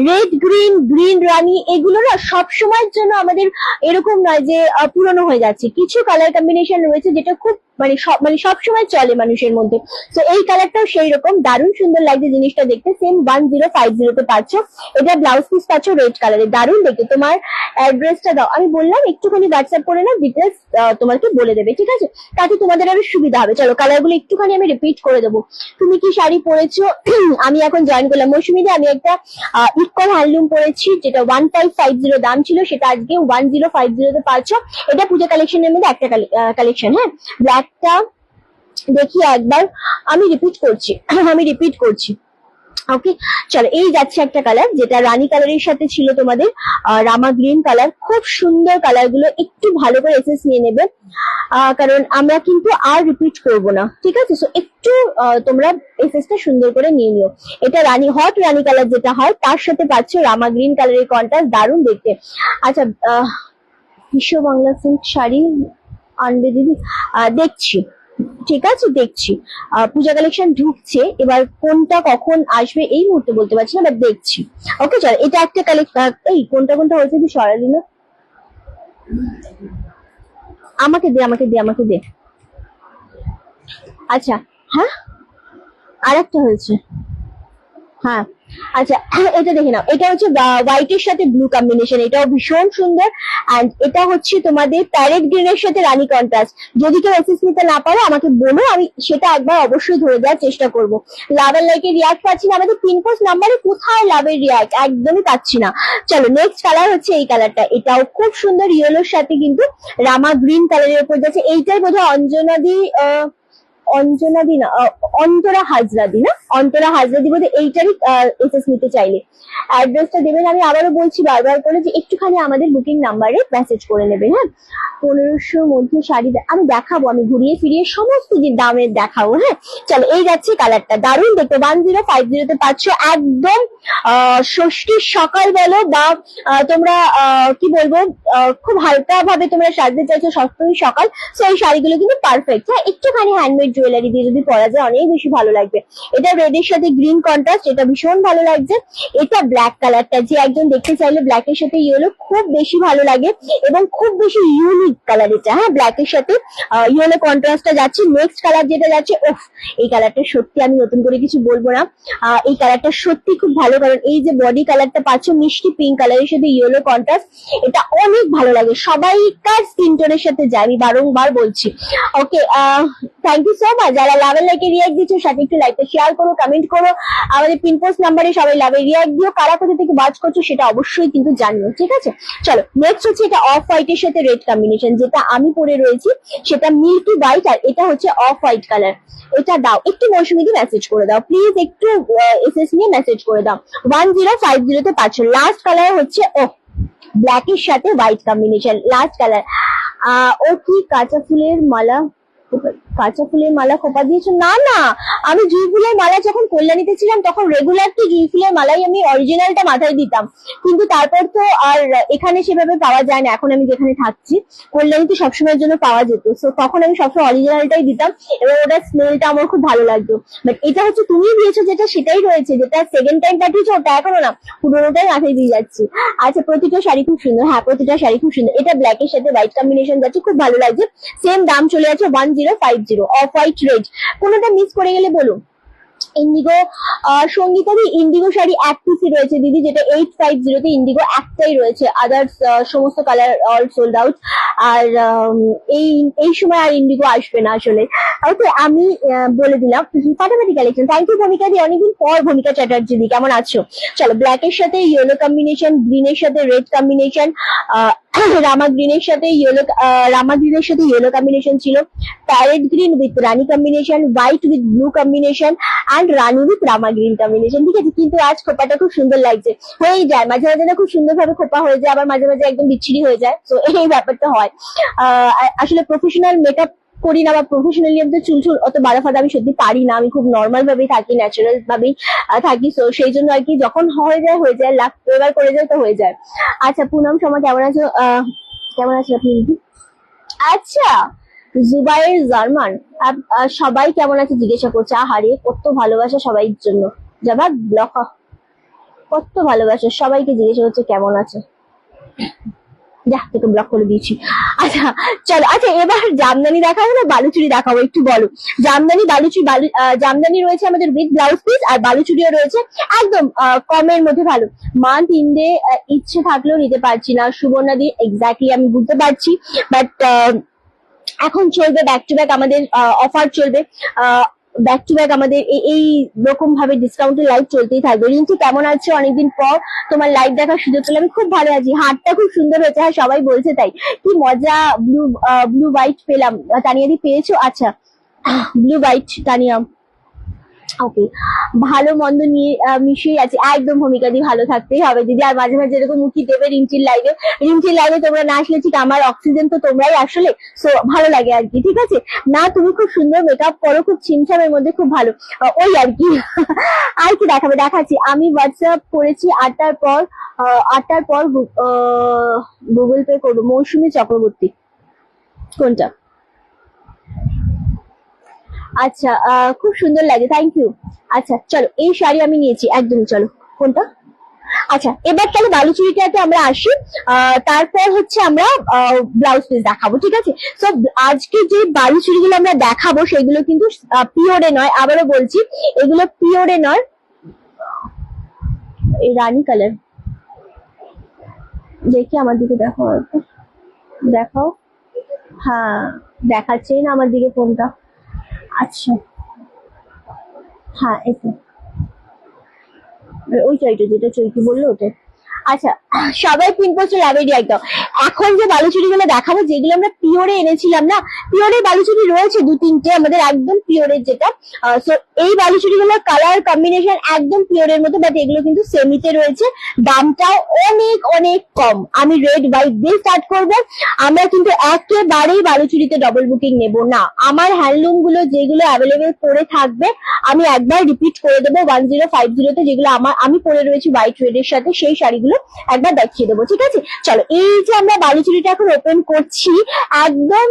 Red green, green রানী, এগুলো না সব সময়ের জন্য আমাদের এরকম নয় যে পুরনো হয়ে যাচ্ছে। কিছু কালার কম্বিনেশন রয়েছে যেটা খুব সব সময় চলে মানুষের মধ্যে। তো এই কালারটাও সেই রকম, দারুণ সুন্দর লাগছে জিনিসটা দেখতে। সেম 1050 পাচ্ছ। এটা ব্লাউজ পিস পাচ্ছ রেড কালারে, দারুণ দেখতে। তোমার অ্যাড্রেসটা দাও, আমি বললাম একটুখানি হোয়াটসঅ্যাপ করে নাও, ডিটেলস তোমাকে বলে দেবে, ঠিক আছে? তাতে তোমাদের আরো সুবিধা হবে। চলো, কালারগুলো একটুখানি আমি রিপিট করে দেবো। তুমি কি শাড়ি পরেছো? আমি এখন জয়েন করলাম মৌসুমী দা, আমি একটা ইকল হ্যান্ডলুম পরেছি, যেটা 1550 দাম ছিল, সেটা আজকে 1050 পাচ্ছ। এটা পূজা কালেকশনের মধ্যে একটা কালেকশন। হ্যাঁ, ব্ল্যাকটা দেখি একবার, আমি রিপিট করছি, আমি রিপিট করছি। ওকে, চলো, এই যাচ্ছে একটা কালার, যেটা রানী কালারের সাথে ছিল তোমাদের রামা গ্রিন কালার। খুব সুন্দর কালার গুলো, একটু ভালো করে এসএস নিয়ে নেবে, কারণ আমরা কিন্তু আর রিপিট করব না, ঠিক আছে? সো একটু তোমরা এসএসটা সুন্দর করে নিয়ে নিও। এটা রানী, হট রানী কালার যেটা হয়, তার সাথে পাচ্ছ রামা গ্রিন কালারের কন্ট্রাস্ট, দারুণ দেখতে। আচ্ছা, বিশ্ব বাংলা সিল্ক শাড়ি আনবে দিদি, দেখছি, ঠিক আছে, দেখছি। পূজা কালেকশন ঢুকছে, এবার কোনটা কখন আসবে এই মুহূর্তে বলতে পারছি না, বাট দেখছি। ওকে চল, এটা একটা কালেকশন। এই কোনটা কোনটা হয়েছে তুই সরালি না, আমাকে দে, আমাকে দে, আমাকে দে। আচ্ছা, হ্যাঁ, আর একটা হয়েছে, হ্যাঁ। আচ্ছা, এটা দেখে নাও, এটা হচ্ছে হোয়াইট এর সাথে ব্লু কম্বিনেশন, এটাও ভীষণ সুন্দর। এন্ড এটা হচ্ছে তোমাদের প্যারেট গ্রিন এর সাথে রানী কন্ট্রাস্ট। যদি কেউ এসএস নিতে না পারো আমাকে বলো, আমি সেটা একবার অবশ্যই ধরে দেওয়ার চেষ্টা করবো। লাভ এর লাইকের রিয়াক্ট পাচ্ছি না, আমাদের পিনপোস্ট নাম্বারে কোথায় লাভের রিয়াক্ট, একদমই পাচ্ছি না। চলো, নেক্সট কালার হচ্ছে এই কালারটা, এটাও খুব সুন্দর, ইয়েলোর সাথে কিন্তু রামা গ্রিন কালারের উপর যাচ্ছে। এইটাই বোধহয় অঞ্জনাদি, অঞ্জনাদি না, অন্তরা হাজরাদি না, অন্তরা হাজরাদি বোধহয় এইটারই এসএস নিতে চাইলে অ্যাড্রেসটা দেবেন। আমি আবারও বলছি বারবার করে যে একটুখানি আমাদের বুকিং নাম্বারে মেসেজ করে নেবেন। হ্যাঁ, 1500 মধ্যে শাড়ি আমি দেখাবো, আমি ঘুরিয়ে ফিরিয়ে সমস্ত যে দামের দেখাবো। হ্যাঁ, চলো, এই যাচ্ছে কালারটা, দারুণ দেখতে। 1050 পাচ্ছ, একদম ষষ্ঠীর সকাল বলো বা তোমরা কি বলবো, খুব হালকা ভাবে তোমরা সাজতে চাইছো সপ্তমীর সকাল, তো এই শাড়িগুলো কিন্তু পারফেক্ট। হ্যাঁ, একটুখানি হ্যান্ডমেড জুয়েলারি দিয়ে যদি পরা যায় অনেক বেশি ভালো লাগবে। এটা রেড এর সাথে গ্রিন কন্ট্রাস্ট, এটা ভীষণ ভালো লাগছে। এটা ব্ল্যাক কালারটা, যে একজন দেখতে চাইলে ব্ল্যাক এর সাথে ইয়েলো, খুব বেশি ভালো লাগে এবং খুব বেশি ইউনিক কালার এটা। হ্যাঁ, ব্ল্যাক এর সাথে ইয়েলো কন্ট্রাস্টটা যাচ্ছে। নেক্সট কালার যেটা যাচ্ছে, ওফ, এই কালারটা সত্যি আমি নতুন করে কিছু বলবো না, এই কালারটা সত্যি খুব ভালো, কারণ এই যে বডি কালারটা পাচ্ছ মিষ্টি পিঙ্ক কালারের সাথে ইয়েলো কন্ট্রাস্ট, এটা অনেক ভালো লাগে, সবাইকার স্কিন টোনের সাথে যায়, আমি বারংবার বলছি। ওকে, থ্যাংক ইউ সো মাচ। যারা লাভের লাইকে রিয়াক্ট দিচ্ছ, সাথে একটু লাইকটা শেয়ার করো, কমেন্ট করো, আমাদের পিনপোস্ট নাম্বারে সবাই লাভের রিয়াক্ট দিও। কারা কোথা থেকে বাজ করছো সেটা অবশ্যই কিন্তু জানিও, ঠিক আছে? চলো, নেক্সট হচ্ছে এটা অফ হোয়াইট এর সাথে রেড কম্বিনেশন, যেটা আমি পরে রয়েছি সেটা মিল্কি হোয়াইট, আর এটা হচ্ছে অফ হোয়াইট কালার। এটা দাও একটু, মৌসুমীকে মেসেজ করে দাও প্লিজ, একটু এসএস নিয়ে মেসেজ করে দাও। 1050 পাচ্ছ। লাস্ট কালার হচ্ছে ব্ল্যাক এর সাথে হোয়াইট কম্বিনেশন, লাস্ট কালার। ও কি কাঁচা ফুলের মালা, কাঁচা ফুলের মালা খোপা দিয়েছো? না না, আমি জুঁই ফুলের মালা যখন কল্যাণীতে ছিলাম তখন রেগুলার তো জুঁই ফুলের মালাই আমি অরিজিনালটা মাথায় দিতাম, কিন্তু তারপর তো আর এখানে সেভাবে পাওয়া যায় না। এখন আমি যেখানে থাকছি কল্যাণীতে সবসময়ের জন্য পাওয়া যেত, তো তখন আমি সবসময় অরিজিনালটাই দিতাম এবং ওটার স্মেলটা আমার খুব ভালো লাগতো। বাট এটা হচ্ছে তুমি দিয়েছো যেটা, সেটাই রয়েছে, যেটা সেকেন্ড টাইম পাঠিয়েছো ওটা এখনো না, পুরোনোটাই মাথায় দিয়ে যাচ্ছি। আচ্ছা, প্রতিটা শাড়ি খুব সুন্দর, হ্যাঁ প্রতিটা শাড়ি খুব সুন্দর। এটা ব্ল্যাক এর সাথে হোয়াইট কম্বিনেশন যাচ্ছে, খুব ভালো লাগছে। সেম দাম চলে আছে 1050, অফ হোয়াইট রেড। কোনোটা মিস করে গেলে বলো। ইন্ডিগো সঙ্গীতাদি ইন্ডিগো শাড়ি এক পিসই রয়েছে দিদি, যেটা 850 তে ইন্ডিগো একটাই রয়েছে, আদার্স সমস্ত কালার অল সোল্ড আউট। আর এই এই সময় আর ইন্ডিগো আসবে না আসলে। ওকে, আমি বলে দিলাম ফাটাফাটি কালেকশন। থ্যাংক ইউ ভূমিকা দি, অনেকদিন পর ভূমিকা চ্যাটার্জি দি, কেমন আছো? চলো, ব্ল্যাক এর সাথে ইয়েলো কম্বিনেশন, গ্রিন এর সাথে রেড কম্বিনেশন, রামা গ্রিনের সাথে ইয়েলো, রামা গ্রিনের সাথে ইয়েলো কম্বিনেশন ছিল, parrot green with Rani combination, white with blue combination and Rani with Rama green combination. ঠিক আছে, কিন্তু আজ খোপাটা খুব সুন্দর লাগছে। হয়েই যায় মাঝে মাঝে না, খুব সুন্দর ভাবে খোপা হয়ে যায়, আবার মাঝে মাঝে একদম বিচ্ছিরি হয়ে যায়, তো এই ব্যাপারটা হয়। আসলে প্রফেশনাল মেকআপ করি না, বা প্রফেশনালি আমি তো চুল অত বাড়া ফাটা আমি সত্যি পারি না, আমি খুব নর্মাল ভাবেই থাকি, ন্যাচারাল ভাবেই থাকি, তো সেই জন্য আর কি, যখন হয়ে যায় লাখ এবার করে যায় তো হয়ে যায়। আচ্ছা, পুনম শর্মা কেমন আছো? কেমন আছো আপনি? আচ্ছা, জুবাইর জার্মান সবাই কেমন আছে জিজ্ঞাসা করছে। আহারে, কত ভালোবাসা সবাইর জন্য, জাবাদ ব্লক, কত ভালোবাসা সবাইকে জিজ্ঞাসা করছে কেমন আছে। যা, তোকে ব্লক করে দিয়েছি। আচ্ছা চলো, আচ্ছা এবার জামদানি দেখাবো না বালুচুরি দেখাবো, একটু বলো। জামদানি বালুচুরি, জামদানি রয়েছে আমাদের উইথ ব্লাউজ পিস, আর বালুচুরিও রয়েছে একদম কমের মধ্যে। ভালো মান্থ ইন্ডে ইচ্ছে থাকলেও নিতে পারছি না সুবর্ণাদি, এক্স্যাক্টলি আমি বুঝতে পারছি, বাট এখন চলবে ব্যাক টু ব্যাক আমাদের অফার চলবে, ব্যাক টু ব্যাক আমাদের এই রকম ভাবে ডিসকাউন্টের লাইভ চলতেই থাকবে। রিন্টু কেমন আছো? অনেকদিন পর তোমার লাইভ দেখার সুযোগ পেলাম, আমি খুব ভালো আছি। হাটটা খুব সুন্দর হয়েছে, হ্যাঁ সবাই বলছে তাই, কি মজা। ব্লু ব্লু হোয়াইট পেলাম, তানিয়াদি পেয়েছো? আচ্ছা, ব্লু হোয়াইট তানিয়া, ওকে, ভালো মন্দ নিয়ে মিশিয়ে আছে একদম। ভূমিকা দি, ভালো থাকতেই হবে দিদি, আর মাঝে মাঝে এরকম মুখি দেবে রিন্টির লাইভে। রিন্টির লাইভে তোমরা না আসলে ঠিক আমার অক্সিজেন তো তোমরাই আসলে, সো ভালো লাগে আর কি। ঠিক আছে না, তুমি খুব সুন্দর মেকআপ করো, খুব ছিমছামের মধ্যে, খুব ভালো, ওই আর কি। আর কি দেখাবে? দেখাচ্ছি, আমি হোয়াটসঅ্যাপ করেছি 8টার পর, 8টার পর গুগল পে করবো। মৌসুমী চক্রবর্তী, কোনটা? আচ্ছা, খুব সুন্দর লাগে, থ্যাংক ইউ। আচ্ছা চলো, এই শাড়ি আমি নিয়েছি একদম, চলো কোনটা? আচ্ছা, এবার তাহলে বালুচুরিটাতে আমরা আসি, তারপর হচ্ছে আমরা ব্লাউজ পিস দেখাবো। ঠিক আছে, তো আজকে যে বালুচুরিগুলো আমরা দেখাবো সেগুলো কিন্তু পিওরে নয়, আবারও বলছি এগুলো পিওরে নয়। এই রানী কালার, দেখি আমার দিকে দেখো, দেখাও, হ্যাঁ দেখাচ্ছেই না আমার দিকে ফোনটা। আচ্ছা, হ্যাঁ এটা ওইটাই, যেটা চৈকি বললো ওটাই। আচ্ছা, সবাই পিনপোস্ট লাভেরই একদম। এখন যে বালুচুরি গুলো দেখাবো, যেগুলো আমরা পিওরে এনেছিলাম না, পিওরের বালুচুরি রয়েছে 2-3টে আমাদের একদম পিওরের যেটা, সো এই বালুচুরি গুলোর কালার কম্বিনেশন একদম পিওরের মতো, বাট এগুলো কিন্তু সেমিতে রয়েছে, দামটাও অনেক অনেক কম। আমি রেড হোয়াইট দিয়ে স্টার্ট করবো, আমরা কিন্তু একেবারেই বালুচুরিতে ডবল বুকিং নেব না। আমার হ্যান্ডলুম গুলো যেগুলো অ্যাভেলেবেল করে থাকবে, আমি একবার রিপিট করে দেবো 1050-তে, যেগুলো আমি পরে রয়েছি হোয়াইট রেড এর সাথে, সেই শাড়িগুলো একবার দেখিয়ে দেবো। ঠিক আছে, চলো, এই যে আমরা বালুচুরিটা এখন ওপেন করছি, একদম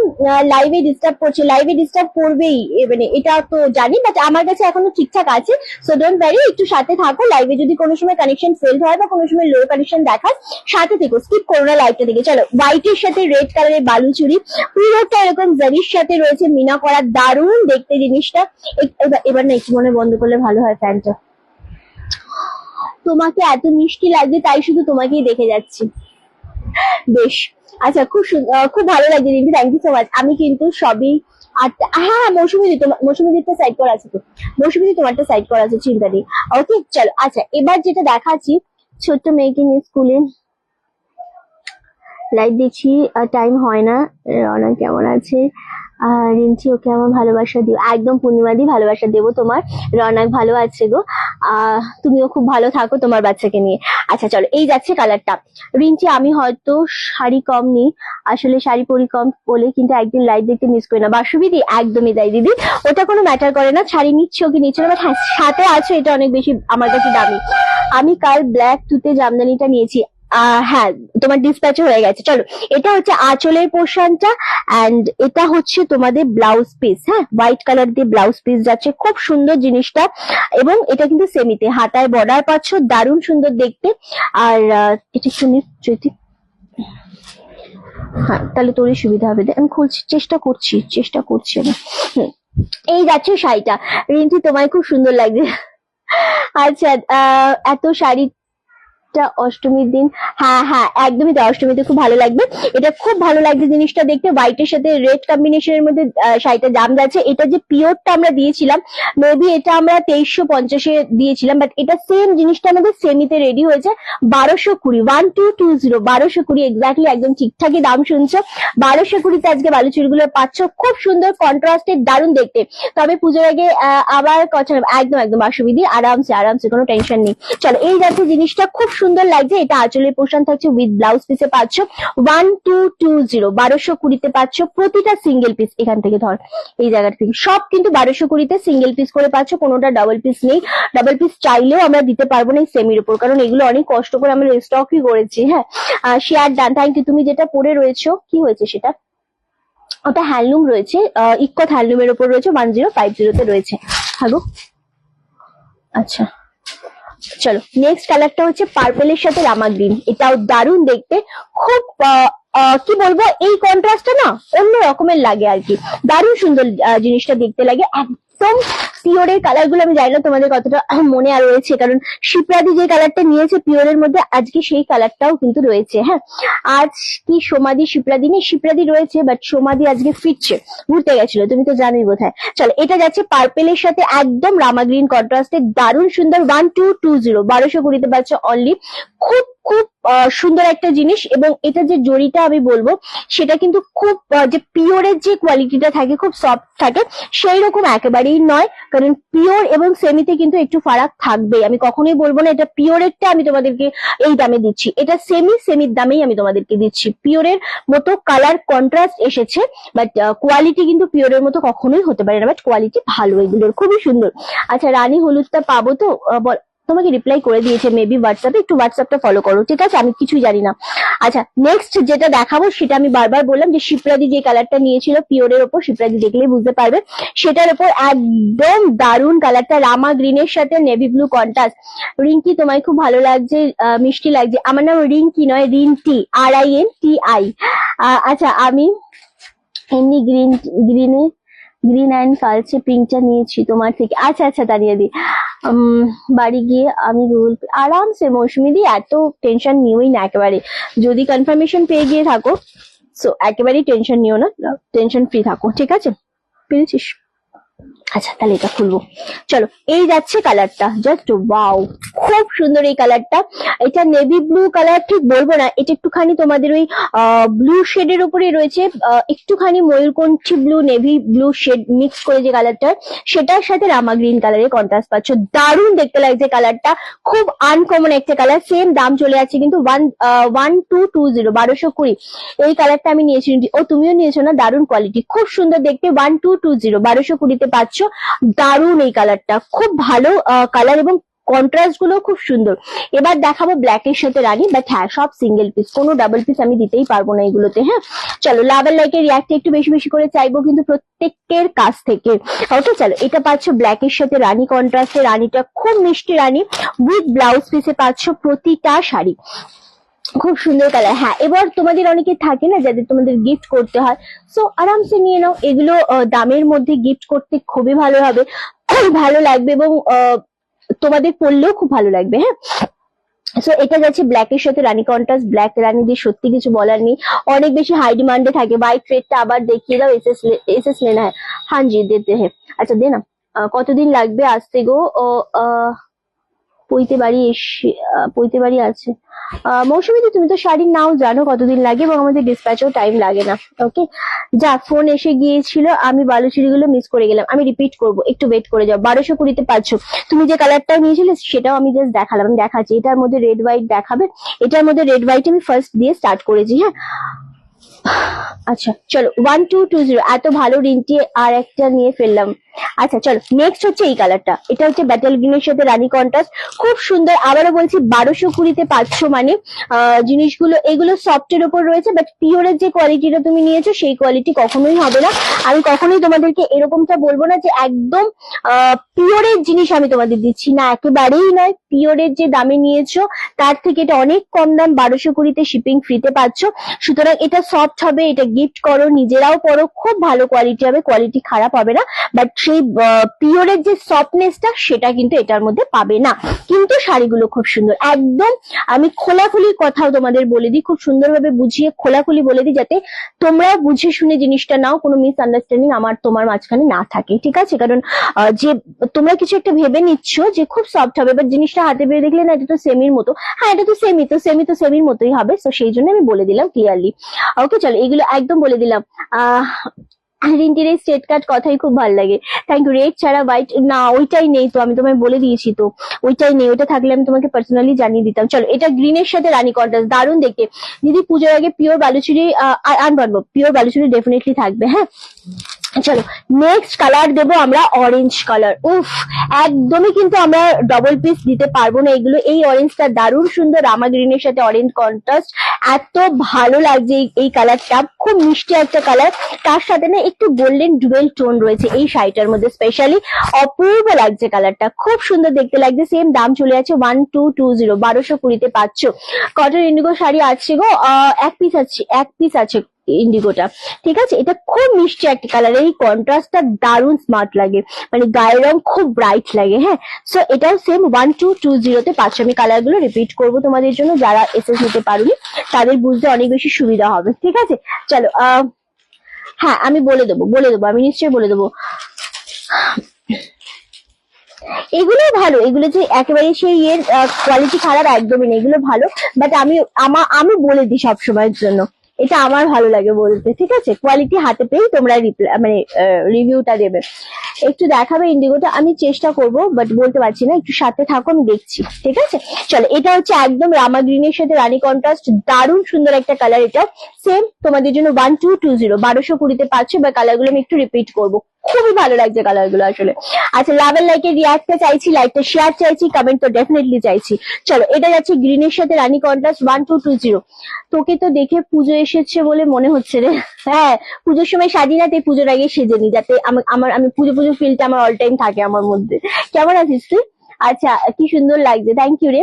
লাইভে ডিস্টার্ব করছে, লাইভে ডিস্টার্ব করবেই, মানে এটা তো জানি, বাট আমার কাছে এখনো ঠিকঠাক আছে, সো ডোন্ট ভ্যারি, একটু সাথে থাকো। লাইভে যদি কোনো সময় কানেকশন ফেল হয় বা কোনো সময় লো কানেকশন দেখায়, সাথে থেকো, স্কিপ করো না লাইভটা থেকে। চলো, হোয়াইটের সাথে রেড কালারের বালুচুরি, পুরোটা এরকম জারির সাথে রয়েছে মিনা করা, দারুণ দেখতে জিনিসটা। এবার না একটু মনে বন্ধ করলে ভালো হয় ফ্যানটা, তোমাকে এত মিষ্টি লাগছে তাই শুধু তোমাকেই দেখে যাচ্ছি। বেশ, আচ্ছা, খুব ভালো লাগছে Rinki, thank you so much. আমি কিন্তু সবই হ্যাঁ, মৌসুমীদিরটা সাইড করা আছে তো, মৌসুমীদি তোমারটা সাইড করা আছে, চিন্তা নেই। ওকে চলো, আচ্ছা এবার যেটা দেখাচ্ছি, ছোট্ট মেয়েকে নিয়ে স্কুলে লাইভ দেখছি, টাইম হয় না। রনা কেমন আছে? রিঞ্চি ওকে আমার ভালোবাসা দিও, একদম পূর্ণিমা দি ভালোবাসা দেবো তোমার। রনাক ভালো আছে গো, তুমিও খুব ভালো থাকো তোমার বাচ্চাকে নিয়ে। আচ্ছা চলো, এই যাচ্ছে কালারটা। রিঞ্চি আমি হয়তো শাড়ি কম নিই, আসলে শাড়ি পরি কম বলে, কিন্তু একদিন লাইভ দেখতে মিস করি না। বাসুবিদি একদমই তাই দিদি, ওটা কোনো ম্যাটার করে না, শাড়ি নিচ্ছ কি নিচ্ছ না, বাট হ্যাঁ সাথে আছো এটা অনেক বেশি আমার কাছে দামি। আমি কাল ব্ল্যাক তুতে জামদানিটা নিয়েছি। হ্যাঁ তোমার ডিসপ্যাচও হয়ে গেছে। চলো, এটা হচ্ছে আঁচলের পোর্শনটা, অ্যান্ড এটা হচ্ছে তোমাদের ব্লাউজ পিস। হ্যাঁ, হোয়াইট কালার দিয়ে ব্লাউজ পিস যাচ্ছে, খুব সুন্দর জিনিসটা। এবং এটা কিন্তু সেমিতে, হাতায় বর্ডার পাচ্ছ, দারুণ সুন্দর দেখতে। আর এটা শুনি যদি, হ্যাঁ তাহলে তোরই সুবিধা হবে। আমি খুলছি, চেষ্টা করছি আমি। এই যাচ্ছে শাড়িটা। রিন্টি তোমায় খুব সুন্দর লাগছে। আচ্ছা, এত শাড়ি অষ্টমীর দিন, হ্যাঁ হ্যাঁ একদমই তো, অষ্টমীতে খুব ভালো লাগবে। এটা খুব ভালো লাগছে জিনিসটা দেখতে, হোয়াইটের সাথে রেড কম্বিনেশনের মধ্যে শাড়িটা দাম যাচ্ছে। এটা যে পিওরটা আমরা দিয়েছিলাম, মেবি এটা আমরা 2350 দিয়েছিলাম, বাট এটা সেম জিনিসটা আমাদের সেমিতে রেডি হয়েছে 1220, 1220, 1220 এক্স্যাক্টলি, একদম ঠিকঠাকই দাম শুনছো। 1220-তে আজকে বালুচুরিগুলো পাচ্ছ, খুব সুন্দর কন্ট্রাস্টেড, দারুণ দেখতে। তবে পুজোর আগে আবার কথা, একদম একদম অসুবিধে, আরামসে আরামসে, কোনো টেনশন নেই। চলো, এই যাচ্ছে জিনিসটা, খুব সুন্দর লাগছে। এটা আঁচলের পোর্শন থাকছে, উইথ ব্লাউজ পিসে পাচ্ছ 1220, 1220-তে পাচ্ছ প্রতিটা সিঙ্গেল পিস। এখান থেকে ধর, এই জায়গা থেকে সব কিন্তু 1220-তে সিঙ্গেল পিস করে পাচ্ছ, কোনোটা ডাবল পিস নেই। ডাবল পিস চাইলেও আমরা দিতে পারবো না এই সেমির উপর, কারণ এগুলো অনেক কষ্ট করে আমরা স্টকই করেছি। হ্যাঁ, শেয়ার ডান, থ্যাংক ইউ। তুমি যেটা পরে রয়েছো কি হয়েছে সেটা, ওটা হ্যান্ডলুম রয়েছে, ইকত হ্যান্ডলুমের উপর রয়েছে, 1050-তে রয়েছে। হ্যালো, আচ্ছা চলো, নেক্সট কালারটা হচ্ছে পার্পেলের সাথে রামা গ্রিন। এটাও দারুণ দেখতে, খুব কি বলবো, এই কন্ট্রাস্টটা না অন্য রকমের লাগে আর কি, দারুণ সুন্দর জিনিসটা দেখতে লাগে। একদম পিওরের কালার গুলো আমি জানি না তোমাদের কতটা মনে আর রয়েছে, কারণ শিপ্রাদি যে কালারটা নিয়েছে পিওরের মধ্যে, আজকে সেই কালারটাও কিন্তু রয়েছে। হ্যাঁ, আজ কি সমাধি শিপ্রাদি নেই, শিপ্রাদি রয়েছে, বাট সমাধি আজকে ফিরছে, ঘুরতে গেছিল, তুমি তো জানোই বোধহয়। চলো, এটা যাচ্ছে পার্পেলের সাথে একদম রামা গ্রিন কন্ট্রাস্টে, দারুণ সুন্দর। 1220, 1220-তে পাচ্ছ অনলি। খুব খুব সুন্দর একটা জিনিস। এবং এটা যে জড়িটা আমি বলবো, সেটা কিন্তু খুব যে পিওরের যে কোয়ালিটিটা থাকে, খুব সফট থাকে, সেই রকম একেবারেই নয়, কারণ পিওর এবং সেমিতে কিন্তু একটু ফারাক থাকবে। আমি কখনোই বলবো না এটা পিওরেরটা আমি তোমাদেরকে এই দামে দিচ্ছি, এটা সেমির দামেই আমি তোমাদেরকে দিচ্ছি। পিওরের মতো কালার কন্ট্রাস্ট এসেছে, বাট কোয়ালিটি কিন্তু পিওরের মতো কখনোই হতে পারে না, বাট কোয়ালিটি ভালো এগুলোর, খুবই সুন্দর। আচ্ছা, রানী হলুদটা পাবো তো? তোমাকে রিপ্লাই করে দিয়েছে মেবি হোয়াটসঅ্যাপে, একটু হোয়াটসঅ্যাপটা ফলো করো, ঠিক আছে? আমি কিছুই জানি না। আচ্ছা, নেক্সট যেটা দেখাবো সেটা আমি বারবার বললাম যে শিপ্রাদি যে কালারটা নিয়েছিল পিওরের ওপর, শিপ্রাদি দেখলেই বুঝতে পারবে, সেটার ওপর একদম দারুণ কালারটা, রামা গ্রিনের সাথে নেভি ব্লু কন্ট্রাস্ট। রিঙ্কি তোমায় খুব ভালো লাগছে, মিষ্টি লাগছে। আমার নাম রিঙ্কি নয়, রিন্টি, RINTI। আচ্ছা, আমি এমনি গ্রিন অ্যান্ড কালচে পিঙ্কটা নিয়েছি তোমার থেকে। আচ্ছা আচ্ছা, দাঁড়িয়ে দি, বাড়ি গিয়ে আমি গুগল পে আরামসে। মৌসুমি দি এত টেনশন নিওই না একেবারে, যদি কনফার্মেশন পেয়ে গিয়ে থাকো, সো একেবারেই টেনশন নিও না, টেনশন ফ্রি থাকো, ঠিক আছে? পেরেছিস? আচ্ছা, তাহলে এটা খুলবো। চলো, এই যাচ্ছে কালারটা, জাস্ট ওয়াও, খুব সুন্দর এই কালারটা। এটা নেভি ব্লু কালার ঠিক বলবো না, এটা একটুখানি তোমাদের ওই ব্লু শেডের উপরে রয়েছে, একটুখানি ময়ূরকণ্ঠী blue, navy blue shade mix করে যে কালারটা, সেটার সাথে রামা গ্রিন কালারের কন্ট্রাস্ট পাচ্ছ, দারুণ দেখতে লাগছে কালারটা, খুব আনকমন একটা কালার। সেম দাম চলে যাচ্ছে কিন্তু 1220, 1220 এই কালারটা আমি নিয়েছি। ও তুমিও নিয়েছো না? দারুণ কোয়ালিটি, খুব সুন্দর দেখতে। 1220, 1220-তে পাচ্ছ, দারুণ এই কালারটা, খুব ভালো কালার এবং কন্ট্রাস্ট গুলো খুব সুন্দর। এবার দেখাবো ব্ল্যাক এর সাথে রানী, বাট হ্যাঁ সব সিঙ্গেল পিস, কোনো ডাবল পিস আমি দিতেই পারবো না এগুলোতে। হ্যাঁ, চলো, লাভ আর লাইকের রিয়াক্ট একটু বেশি বেশি করে চাইবো কিন্তু প্রত্যেকের কাছ থেকে। ওকে, চলো, এটা পাচ্ছ ব্ল্যাক এর সাথে রানী কন্ট্রাস্টে, রানীটা খুব মিষ্টি রানী, উইথ ব্লাউজ পিসে পাচ্ছ প্রতিটা শাড়ি, খুব সুন্দর কালার। হ্যাঁ, এবার তোমাদের অনেকে থাকে না যাদের তোমাদের গিফট করতে হয়, সো আরামসে নিয়ে নাও এগুলো, দামের মধ্যে গিফট করতে খুবই ভালো হবে, ভালো লাগবে, এবং তোমাদের পরলেও খুব ভালো লাগবে। হ্যাঁ, সো এটা যাচ্ছে ব্ল্যাক এর সাথে রানী কন্ট্রাস্ট। ব্ল্যাক রানী দিয়ে সত্যি কিছু বলার নেই, অনেক বেশি হাই ডিমান্ডে থাকে। হোয়াইট রেডটা আবার দেখিয়ে দাও, এসএস লেনা হ্যাঁ, হ্যাঁ জি দেতে হ্যাঁ। আচ্ছা, দে না। কতদিন লাগবে আসতে গো? পৈতে বাড়ি আছে। মৌসুমী দি, তুমি তো শাড়ি নাও, জানো কতদিন লাগে এবং আমাদের ডিসপ্যাচও টাইম লাগে না। ওকে, যা ফোন এসে গিয়েছিল, আমি বালুচুরিগুলো মিস করে গেলাম, আমি রিপিট করব, একটু ওয়েট করে যাও। 1220 পাচ্ছ। তুমি যে কালারটা নিয়েছিলে সেটাও আমি জাস্ট দেখালাম, আমি দেখাচ্ছি। এটার মধ্যে রেড হোয়াইট দেখাবে, এটার মধ্যে রেড হোয়াইট আমি ফার্স্ট দিয়ে স্টার্ট করেছি। হ্যাঁ, আচ্ছা চলো 1220, এত ভালো রিন্টি আর একটা নিয়ে ফেললাম। আচ্ছা চলো, নেক্সট হচ্ছে এই কালারটা, এটা হচ্ছে ব্যাটেল গ্রিনের সাথে রানী কন্ট্রাস্ট, খুব সুন্দর। আবারও বলছি 1220 পাচ্ছ, মানে জিনিসগুলো এগুলো সফটের উপর রয়েছে, বাট পিওরের যে কোয়ালিটিটা তুমি নিয়েছো সেই কোয়ালিটি কখনোই হবে না। আমি কখনোই তোমাদেরকে এরকমটা বলবো না যে একদম পিওরের জিনিস আমি তোমাদের দিচ্ছি না, একেবারেই নয়। পিওরের যে দামে নিয়েছো তার থেকে এটা অনেক কম দাম, 1220 শিপিং ফ্রিতে পাচ্ছ। সুতরাং এটা সফট হবে, এটা গিফট করো, নিজেরাও পরো, খুব ভালো কোয়ালিটি হবে, কোয়ালিটি খারাপ হবে না। বাট সেই পিওরের যে সফটনেসটা সেটা কিন্তু এটার মধ্যে পাবে না। কিন্তু শাড়িগুলো খুব সুন্দর, একদম আমি খোলাখুলি কথাও তোমাদের বলে দিই, খুব সুন্দরভাবে বুঝিয়ে খোলাখুলি বলে দিই, যাতে তোমরা বুঝে শুনে জিনিসটা নাও, কোনো মিসআন্ডারস্ট্যান্ডিং আমার তোমার মাঝখানে না থাকে, ঠিক আছে? কারণ যে তোমরা কিছু একটা ভেবে নিচ্ছ যে খুব সফট হবে, বাট জিনিসটা হাতে পেয়ে দেখলে না এটা তো সেমির মতো, হ্যাঁ এটা তো সেমি, তো সেমির মতোই হবে। তো সেই জন্য আমি বলে দিলাম ক্লিয়ারলি। ওকে চলো, এগুলো একদম বলে দিলাম। রিন্টির এই স্ট্রেট কাট কথাই খুব ভালো লাগে, থ্যাংক ইউ। রেড ছাড়া হোয়াইট না, ওইটাই নেই তো, আমি তোমায় বলে দিয়েছি তো, ওইটাই নেই, ওইটা থাকলে আমি তোমাকে পার্সোনালি জানিয়ে দিতাম। চলো, এটা গ্রিনের সাথে রানী কন্ট্রাস্ট, দারুণ দেখতে। দিদি পুজোর আগে পিওর বালুচুরি আনবানবো, পিওর বালুচুরি ডেফিনেটলি থাকবে। হ্যাঁ চলো, নেক্সট কালার দেবো আমরা অরেঞ্জ কালার। উফ, একদমই কিন্তু আমরা ডবল পিস দিতে পারবো না এগুলো। এই অরেঞ্জটা দারুণ সুন্দর, রামা গ্রিনের সাথে অরেঞ্জ কন্ট্রাস্ট, এত ভালো লাগছে এই কালারটা, খুব মিষ্টি একটা কালার। তার সাথে না একটু গোল্ডেন ডুয়েল টোন রয়েছে এই শাড়িটার মধ্যে, স্পেশালি অপূর্ব লাগছে কালারটা, খুব সুন্দর দেখতে লাগছে। সেম দাম চলে আছে 1220, 1220 পাচ্ছ। কটন ইন্ডিগো শাড়ি আছে গো, এক পিস আছে ইন্ডিগোটা, ঠিক আছে? এটা খুব মিষ্টি একটা কালার, এই কন্ট্রাস্টটা দারুণ স্মার্ট লাগে, মানে গায়ের রং খুব ব্রাইট লাগে। হ্যাঁ, সো এটাও সেম 1220 পাচ্ছ। আমি কালার গুলো রিপিট করবো তোমাদের জন্য, যারা এসএস নিতে পারোনি তাদের বুঝতে অনেক বেশি সুবিধা হবে, ঠিক আছে? চলো, হ্যাঁ আমি বলে দেবো, আমি নিশ্চয়ই বলে দেবো। এগুলো ভালো, এগুলো যে একেবারে সেই এর কোয়ালিটি খারাপ একদমই নেই, এগুলো ভালো। বাট আমি বলে দিই সব সময়ের জন্য, এটা আমার ভালো লাগে বলতে, ঠিক আছে? কোয়ালিটি হাতে পেয়ে তোমরা মানে রিভিউটা দেবে। একটু দেখাবে ইন্ডিগোটা, আমি চেষ্টা করব, বাট বলতে পারছি না, একটু সাথে থাকো, আমি দেখছি, ঠিক আছে? চলো, এটা হচ্ছে একদম রামা গ্রিনের সাথে রানী কন্ট্রাস্ট, দারুণ সুন্দর একটা কালার। এটা সেম তোমাদের জন্য 1220, 1220 পাচ্ছ। বা কালার গুলো আমি একটু রিপিট করবো, খুবই ভালো লাগছে কালার গুলো আসলে। আচ্ছা, লাভ এন্ড লাইকের রিয়াক্টটা চাইছি, লাইকটা শেয়ার চাইছি, কমেন্ট তো ডেফিনেটলি চাইছি। চলো, এটা যাচ্ছে গ্রিনের সাথে রানী কন্ট্রাস্ট 1220। তোকে তো দেখে পুজো এসেছে বলে মনে হচ্ছে রে। হ্যাঁ, পুজোর সময় সাজি না, তাই পুজোর আগে সেজে নি, যাতে আমি পুজো ফিলটা আমার অল টাইম থাকে আমার মধ্যে। কেমন আছিস তুই? আচ্ছা, কি সুন্দর লাগছে, থ্যাংক ইউ রে।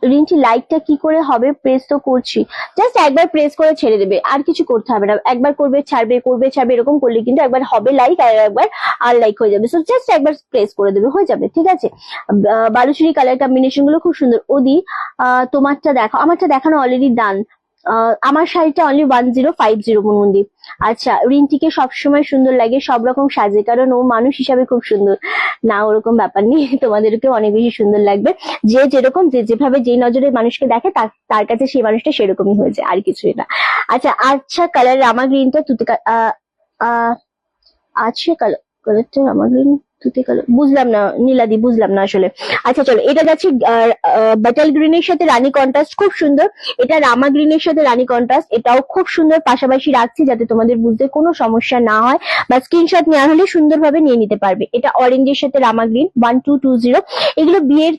রিঞ্চি, লাইকটা কি করে হবে? প্রেস তো করছি, জাস্ট একবার প্রেস করে ছেড়ে দেবে, আর কিছু করতে হবে না। একবার করবে ছাড়বে, এরকম করলে কিন্তু একবার হবে লাইক, আর একবার আনলাইক হয়ে যাবে। সো জাস্ট একবার প্রেস করে দেবে, হয়ে যাবে, ঠিক আছে? বালুচুরি কালার কম্বিনেশন গুলো খুব সুন্দর। ওদি, তোমারটা দেখো, আমারটা দেখানো অলরেডি ডান। আমার শাড়িটা অনলি 1050 মনমন্দি। আচ্ছা, রিন্টিকে সবসময় সুন্দর লাগে, সব রকম সাজে, কারণ ও মানুষ হিসাবে খুব সুন্দর। না, ওরকম ব্যাপার নেই, তোমাদেরকে অনেক বেশি সুন্দর লাগবে। যে যেরকম, যেভাবে যেই নজরে মানুষকে দেখে তার কাছে সেই মানুষটা সেরকমই হয়েছে, আর কিছুই না। আচ্ছা কালার রামা গ্রিনটা তুতে আছে, কালারটা রামা গ্রিন তুতে কালার, বুঝলাম না নীলাদি, বুঝলাম না আসলে। আচ্ছা চলো, এটা যাচ্ছে বাটাল গ্রিনের সাথে রানী কন্ট্রাস্ট, খুব সুন্দর। এটা রামা গ্রিনের সাথে রানী কন্ট্রাস্ট, এটাও খুব সুন্দর। পাশাপাশি রাখছি যাতে তোমাদের বুঝতে কোনো সমস্যা না হয়, বা স্ক্রিনশট নেওয়া হলে সুন্দরভাবে নিয়ে নিতে পারবে। এটা অরেঞ্জের সাথে রামা গ্রিন 1220। এগুলো বিয়ের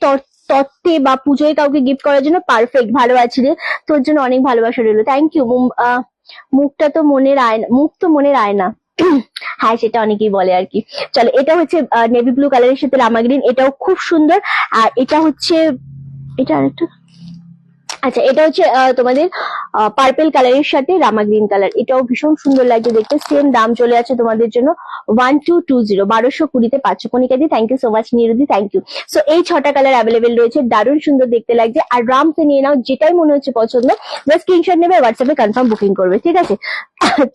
তত্ত্বে বা পুজোয় কাউকে গিফট করার জন্য পারফেক্ট। ভালো আছে রে, তোর জন্য অনেক ভালোবাসা রইলো, থ্যাংক ইউ। মুখ তো মনের আয়না। হ্যাঁ, সেটা অনেকেই বলে আর কি। চলো, এটা হচ্ছে নেভি ব্লু কালারের সাথে রামা গ্রিন, এটাও খুব সুন্দর। আর এটা হচ্ছে, এটা আরেকটা, আচ্ছা এটা হচ্ছে তোমাদের পার্পেল কালারের সাথে রামা গ্রিন কালার, এটাও ভীষণ সুন্দর লাগছে দেখতে। সেম দাম চলে আছে তোমাদের জন্য 1220, 1220 পাচ্ছ। Kanika di, thank you so much. Nirudi, thank you. So এই 6টা কালার অ্যাভেলেবেল রয়েছে, দারুণ সুন্দর দেখতে লাগছে। আর রামসে নিয়ে নাও, যেটাই মনে হচ্ছে পছন্দ, জাস্ট স্ক্রিনশট নেবে, হোয়াটসঅ্যাপে কনফার্ম বুকিং করবে, ঠিক আছে?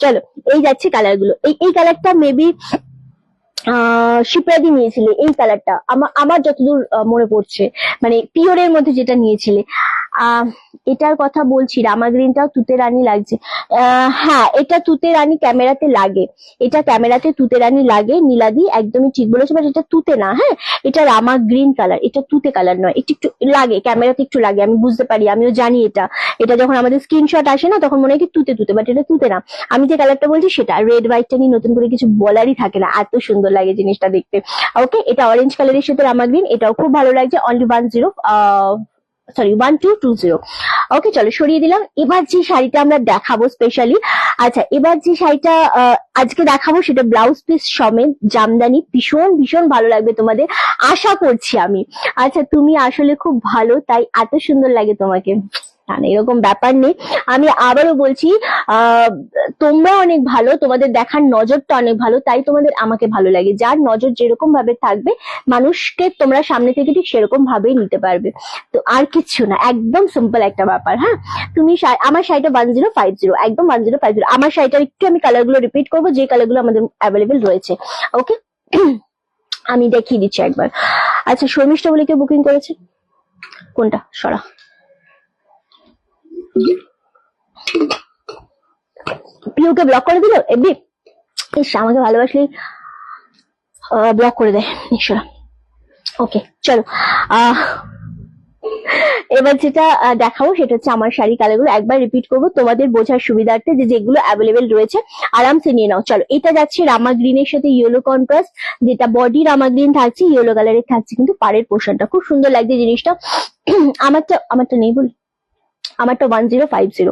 চলো, এই যাচ্ছে কালার গুলো। এই কালারটা মেবি শিপ্রাদি নিয়েছিলে এই কালারটা, আমার যতদূর মনে পড়ছে, মানে পিওরের মধ্যে যেটা নিয়েছিলে। আহ এটার কথা বলছি, রামা গ্রিনটাও তুতে রানী লাগছে। হ্যাঁ, এটা তুতে রানী ক্যামেরাতে লাগে, এটা ক্যামেরাতে তুতে রানী লাগে, নীলাদি একদমই ঠিক বলেছো, বাট এটা তুতে না। হ্যাঁ, এটা রামা গ্রিন কালার, এটা তুতে কালার নয়, একটু একটু লাগে ক্যামেরাতে, একটু লাগে, আমি বুঝতে পারি, আমিও জানি এটা। এটা যখন আমাদের স্ক্রিনশট আসে না তখন মনে হয় কি তুতে তুতে, বাট এটা তুতে না। আমি যে কালারটা বলছি সেটা রেড হোয়াইটটা নিয়ে নতুন করে কিছু বলারই থাকে না, এত সুন্দর লাগে জিনিসটা দেখতে। ওকে, এটা অরেঞ্জ কালারের সাথে রামা গ্রিন, এটাও খুব ভালো লাগছে। অনলি 1220। ওকে, চলো সরিয়ে দিলাম। এবার যে শাড়িটা আমরা দেখাবো স্পেশালি, আচ্ছা এবার যে শাড়িটা আজকে দেখাবো সেটা ব্লাউজ পিস সমেত জামদানি, ভীষণ ভীষণ ভালো লাগবে তোমাদের, আশা করছি আমি। আচ্ছা, তুমি আসলে খুব ভালো, তাই এত সুন্দর লাগে তোমাকে। না না, এরকম ব্যাপার নেই। আমি আবারও বলছি, তোমরা অনেক ভালো, তোমাদের দেখার নজরটা অনেক ভালো, তাই তোমাদের আমাকে ভালো লাগে। যার নজর যেরকম ভাবে থাকবে, মানুষকে তোমরা সামনে থেকে ঠিক সেরকম ভাবেই নিতে পারবে। তো আর কিচ্ছু না, একদম সিম্পল একটা ব্যাপার। হ্যাঁ, তুমি আমার শাড়িটা 1050, একদম 1050। আমার শাড়িটার একটু আমি কালার গুলো রিপিট করবো, যে কালার গুলো আমাদের অ্যাভেলেবেল রয়েছে। ওকে, আমি দেখিয়ে দিচ্ছি একবার। আচ্ছা, শর্মিষ্ঠা বলে কেউ বুকিং করেছে? কোনটা? সরা, পিউকে ব্লক করে দিল এমনি। ইস, আমাকে ভালোবাসলেই ব্লক করে দেয় নিশ্চয়। ওকে, চলো এবার যেটা দেখাবো সেটা হচ্ছে আমার শাড়ি কালারগুলো একবার রিপিট করবো তোমাদের বোঝার সুবিধার্থে, যে যেগুলো অ্যাভেলেবেল রয়েছে আরামসে নিয়ে নাও। চলো, এটা যাচ্ছে রামা গ্রিনের সাথে ইয়েলো কন্ট্রাস্ট, যেটা বডি রামা গ্রিন থাকছে, ইয়েলো কালারের থাকছে কিন্তু পাড়ের পোর্শনটা খুব সুন্দর লাগছে জিনিসটা। আমারটা নেই বল, আমারটা 1050,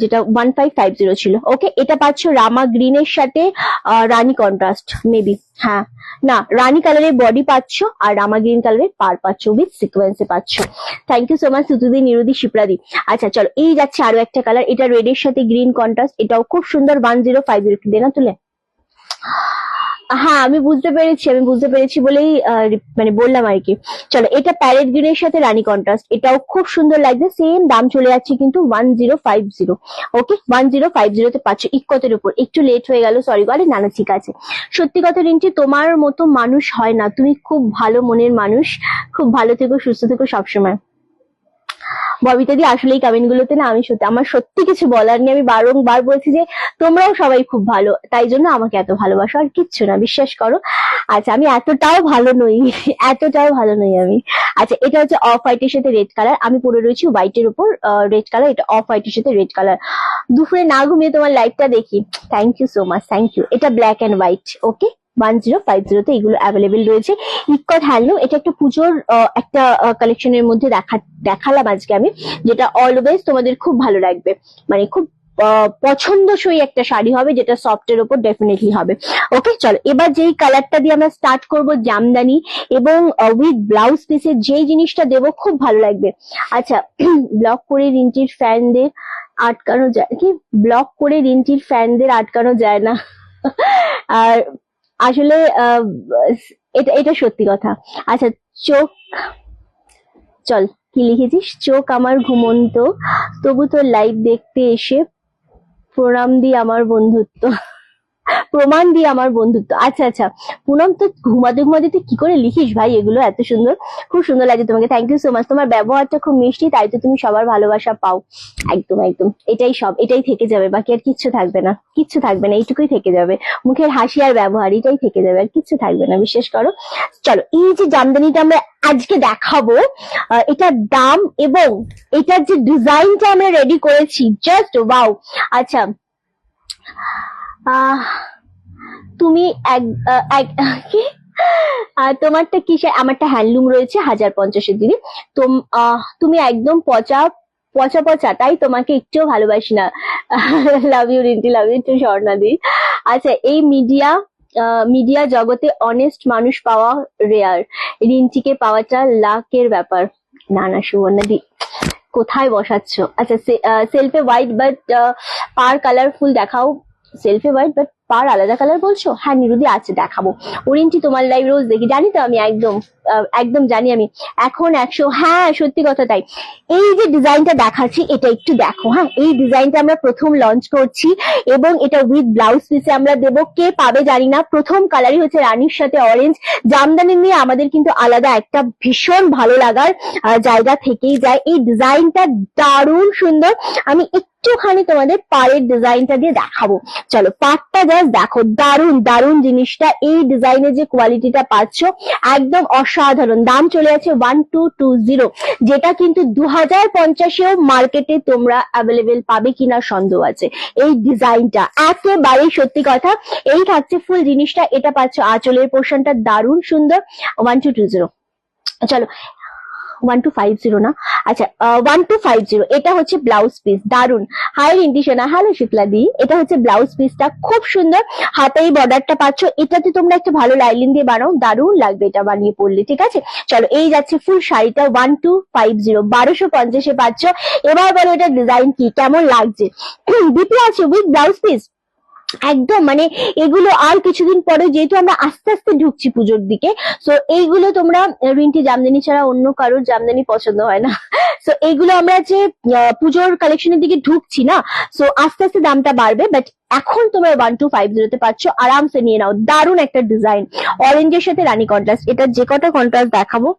যেটা 1550 ছিল। ওকে, এটা পাচ্ছ রামা গ্রিনের সাথে রানী কন্ট্রাস্ট মেবি, হ্যাঁ না, রানী কালারের বডি পাচ্ছ আর রামা গ্রিন কালারের পার পাচ্ছ, উইথ সিকোয়েন্সে পাচ্ছ। Thank you so much Sutudi, Nirudi, Shipradi. আচ্ছা চলো, এই যাচ্ছে আরো একটা কালার, এটা রেডের সাথে গ্রিন কন্ট্রাস্ট, এটাও খুব সুন্দর। 1050 দেনা তুলে। হ্যাঁ, আমি বুঝতে পেরেছি বলেই মানে বললাম আর কি। চলো, এটা প্যারেট গ্রিনের সাথে রানী কন্ট্রাস্ট, এটাও খুব সুন্দর লাগছে। সেম দাম চলে যাচ্ছে কিন্তু 1050। ওকে, 1050 পাচ্ছ ইক্কতের উপর। একটু লেট হয়ে গেল, সরি গো। না না, ঠিক আছে। সত্যি কথা রিন্টি, তোমার মতো মানুষ হয় না, তুমি খুব ভালো মনের মানুষ। খুব ভালো থেকো, সুস্থ থেকো সবসময়। ববিতা দি, আসলে এই কমেন্ট গুলোতে না আমার সত্যি কিছু বলার নেই। আমি বারংবার বলছি যে তোমরাও সবাই খুব ভালো, তাই জন্য আমাকে এত ভালোবাসো, আর কিচ্ছু না, বিশ্বাস করো। আচ্ছা, আমি এতটাও ভালো নই, এতটাও ভালো নই আমি। আচ্ছা, এটা হচ্ছে অফ হোয়াইটের সাথে রেড কালার, আমি পরে রয়েছি হোয়াইটের উপর রেড কালার, এটা অফ হোয়াইটের সাথে রেড কালার। দুপুরে না ঘুমিয়ে তোমার লাইভটা দেখি, thank you so much, thank you. এটা ব্ল্যাক অ্যান্ড হোয়াইট। ওকে, 1050 এগুলো অ্যাভেলেবেল রয়েছে। ইক্কত হ্যান্ডলুম, এটা একটা পুজোর একটা কালেকশনের মধ্যে দেখালাম আজকে আমি, যেটা অলওয়েজ তোমাদের খুব ভালো লাগবে, মানে খুব পছন্দসই একটা শাড়ি হবে, যেটা সফট এর উপর ডেফিনেটলি হবে। ওকে, চলো, এবার যেই কালারটা দিয়ে আমরা স্টার্ট করব, জামদানি এবং উইথ ব্লাউজ পিসের যেই জিনিসটা দেবো খুব ভালো লাগবে। আচ্ছা, ব্লক করে রিন্টির ফ্যানদের আটকানো যায় কি? ব্লক করে রিন্টির ফ্যানদের আটকানো যায় না। আর আসলে এটা সত্যি কথা। আচ্ছা, চোখ, চল, কি লিখেছিস? চোখ আমার ঘুমন্ত, তবু তোর লাইভ দেখতে এসে প্রণাম দি আমার বন্ধুত্ব, প্রমাণ দিয়ে আমার বন্ধুত্ব। আচ্ছা আচ্ছা, পুনম তো ঘুমাতে ঘুমাতে তুই কি করে লিখিস ভাই এগুলো, এত সুন্দর, খুব সুন্দর লাগে তোমাকে। থ্যাংক ইউ সো মাচ, তোমার ব্যবহারটা খুব মিষ্টি, তাই তো তুমি সবার ভালোবাসা পাও। একদম একদম, এটাই সব, এটাই থেকে যাবে, বাকি আর কিচ্ছু থাকবে না, কিচ্ছু থাকবে না, এইটুকুই থেকে যাবে। মুখের হাসি আর ব্যবহার, এটাই থেকে যাবে, আর কিচ্ছু থাকবে না, বিশ্বাস করো। চলো, এই যে জামদানিটা আমরা আজকে দেখাবো, এটার দাম এবং এটার যে ডিজাইনটা আমরা রেডি করেছি, জাস্ট ওয়াও। আচ্ছা, তুমি কি তোমারটা কিসে? আমারটা হ্যান্ডলুম রয়েছে 1050 দিদি। তুমি একদম পচা পচা পচা, তাই তোমাকে একটুও ভালোবাসি না। Love you Rinti, love you too Swarna di. আচ্ছা, এই মিডিয়া জগতে অনেস্ট মানুষ পাওয়া রেয়ার, রিন্টিকে পাওয়াটা লাকের ব্যাপার। না না সুবর্ণা দি, কোথায় বসাচ্ছ? আচ্ছা, সেলফে হোয়াইট বাট পার কালারফুল দেখাও, সেলফে হোয়াইট বাট পার আলাদা কালার বলছো? হ্যাঁ নিরুদি আছে, দেখাবো। ওরেঞ্জি তোমার লাইভ রোজ দেখি, জানি তো আমি, একদম একদম জানি আমি। এখন 100, হ্যাঁ সত্যি কথা তাই। এই যে ডিজাইনটা দেখাচ্ছি এটা একটু দেখো। হ্যাঁ এই ডিজাইনটা আমরা প্রথম লঞ্চ করছি এবং এটা উইথ ব্লাউজ পিসে আমরা দেবো। কে পাবে জানি না। প্রথম কালারই হচ্ছে রানীর সাথে অরেঞ্জ। জামদানি নিয়ে আমাদের কিন্তু আলাদা একটা ভীষণ ভালো লাগার জায়গা থেকেই যায়। এই ডিজাইনটা দারুণ সুন্দর। আমি একটুখানি তোমাদের পাড়ের ডিজাইনটা দিয়ে দেখাবো। চলো পাড়টা জাস্ট দেখো, দারুণ দারুণ জিনিসটা। এই ডিজাইনের যে কোয়ালিটিটা পাচ্ছ একদম অসাধারণ। দাম চলে আছে 1220, যেটা কিন্তু 2050-এও মার্কেটে তোমরা অ্যাভেলেবেল পাবে কিনা সন্দেহ আছে। এই ডিজাইনটা একেবারেই সত্যি কথা। এই থাকছে ফুল জিনিসটা। এটা পাচ্ছ আঁচলের পোর্শনটা দারুণ সুন্দর। 1220, চলো 1250 না, আচ্ছা 1250। এটা হচ্ছে ব্লাউজ পিস, দারুন। হাই রিন্টি সোনা, হ্যালো শুক্লা দি। এটা হচ্ছে ব্লাউজ পিসটা, খুব সুন্দর। হাতে এই বর্ডারটা পাচ্ছ। এটাতে তোমরা একটা ভালো লাইলিন দিয়ে বানাও, দারুণ লাগবে এটা বানিয়ে পড়লে, ঠিক আছে। চলো এই যাচ্ছে ফুল শাড়িটা 1250, 1250-এ পাচ্ছ। এবার বলো এটা ডিজাইন কি, কেমন লাগছে। বিপি আছে উইথ ব্লাউজ পিস, একদম মানে এগুলো আর কিছুদিন পরে, যেহেতু আমরা আস্তে আস্তে ঢুকছি পুজোর দিকে, সো এইগুলো তোমরা, রিন্টি জামদানি ছাড়া অন্য কারোর জামদানি পছন্দ হয় না। সো এইগুলো আমরা যে পুজোর কালেকশনের দিকে ঢুকছি না, সো আস্তে আস্তে দামটা বাড়বে। বাট এখন তোমরা 1250-তে পাচ্ছ, আরামসে নিয়ে নাও। দারুণ একটা ডিজাইন, অরেঞ্জের সাথে রানী কন্ট্রাস্ট। এটা যে কটা কন্ট্রাস্ট দেখাবো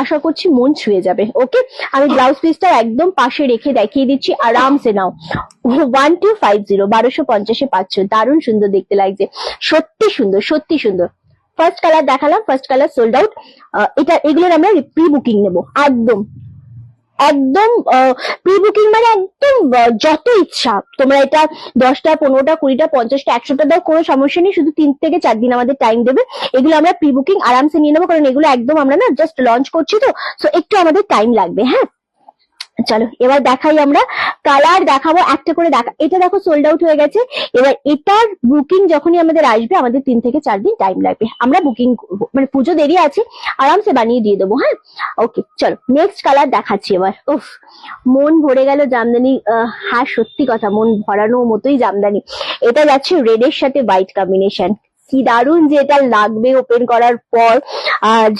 আশা করছি মন ছুঁয়ে যাবে। ওকে, আমি ব্লাউজ পিসটা একদম পাশে রেখে দেখিয়ে দিচ্ছি, আরামসে নাও। 1250, 1250-এ পাচ্ছ। দারুণ সুন্দর দেখতে লাগছে, সত্যি সুন্দর, সত্যি সুন্দর। ফার্স্ট কালার দেখালাম, ফার্স্ট কালার সোল্ড আউট। এগুলোর আমরা প্রি বুকিং নেবো, একদম একদম প্রি বুকিং, মানে একদম যত ইচ্ছা তোমরা এটা 10টা 15টা 20টা 50টা 100টা দাও, কোনো সমস্যা নেই। শুধু 3 থেকে 4 দিন আমাদের টাইম দেবে। এগুলো আমরা প্রি বুকিং আরামসে নিয়ে নেবো, কারণ এগুলো একদম আমরা না জাস্ট লঞ্চ করছি তো, সো একটু আমাদের টাইম লাগবে। হ্যাঁ চলো এবার দেখাই, আমরা কালার দেখাবো একটা করে। দেখা, এটা দেখো সোল্ড আউট হয়ে গেছে। এবার এটার বুকিং যখনই আমাদের আসবে, আমাদের 3 থেকে 4 দিন টাইম লাগবে। আমরা বুকিং করবো, মানে পুজো দেরি আছে, আরামসে বানিয়ে দিয়ে দেবো। হ্যাঁ ওকে, চলো নেক্সট কালার দেখাচ্ছি এবার। উফ, মন ভরে গেল জামদানি। হ্যাঁ সত্যি কথা, মন ভরানোর মতোই জামদানি। এটা যাচ্ছে রেডের সাথে হোয়াইট কম্বিনেশন। কি দারুণ যে এটা লাগবে ওপেন করার পর,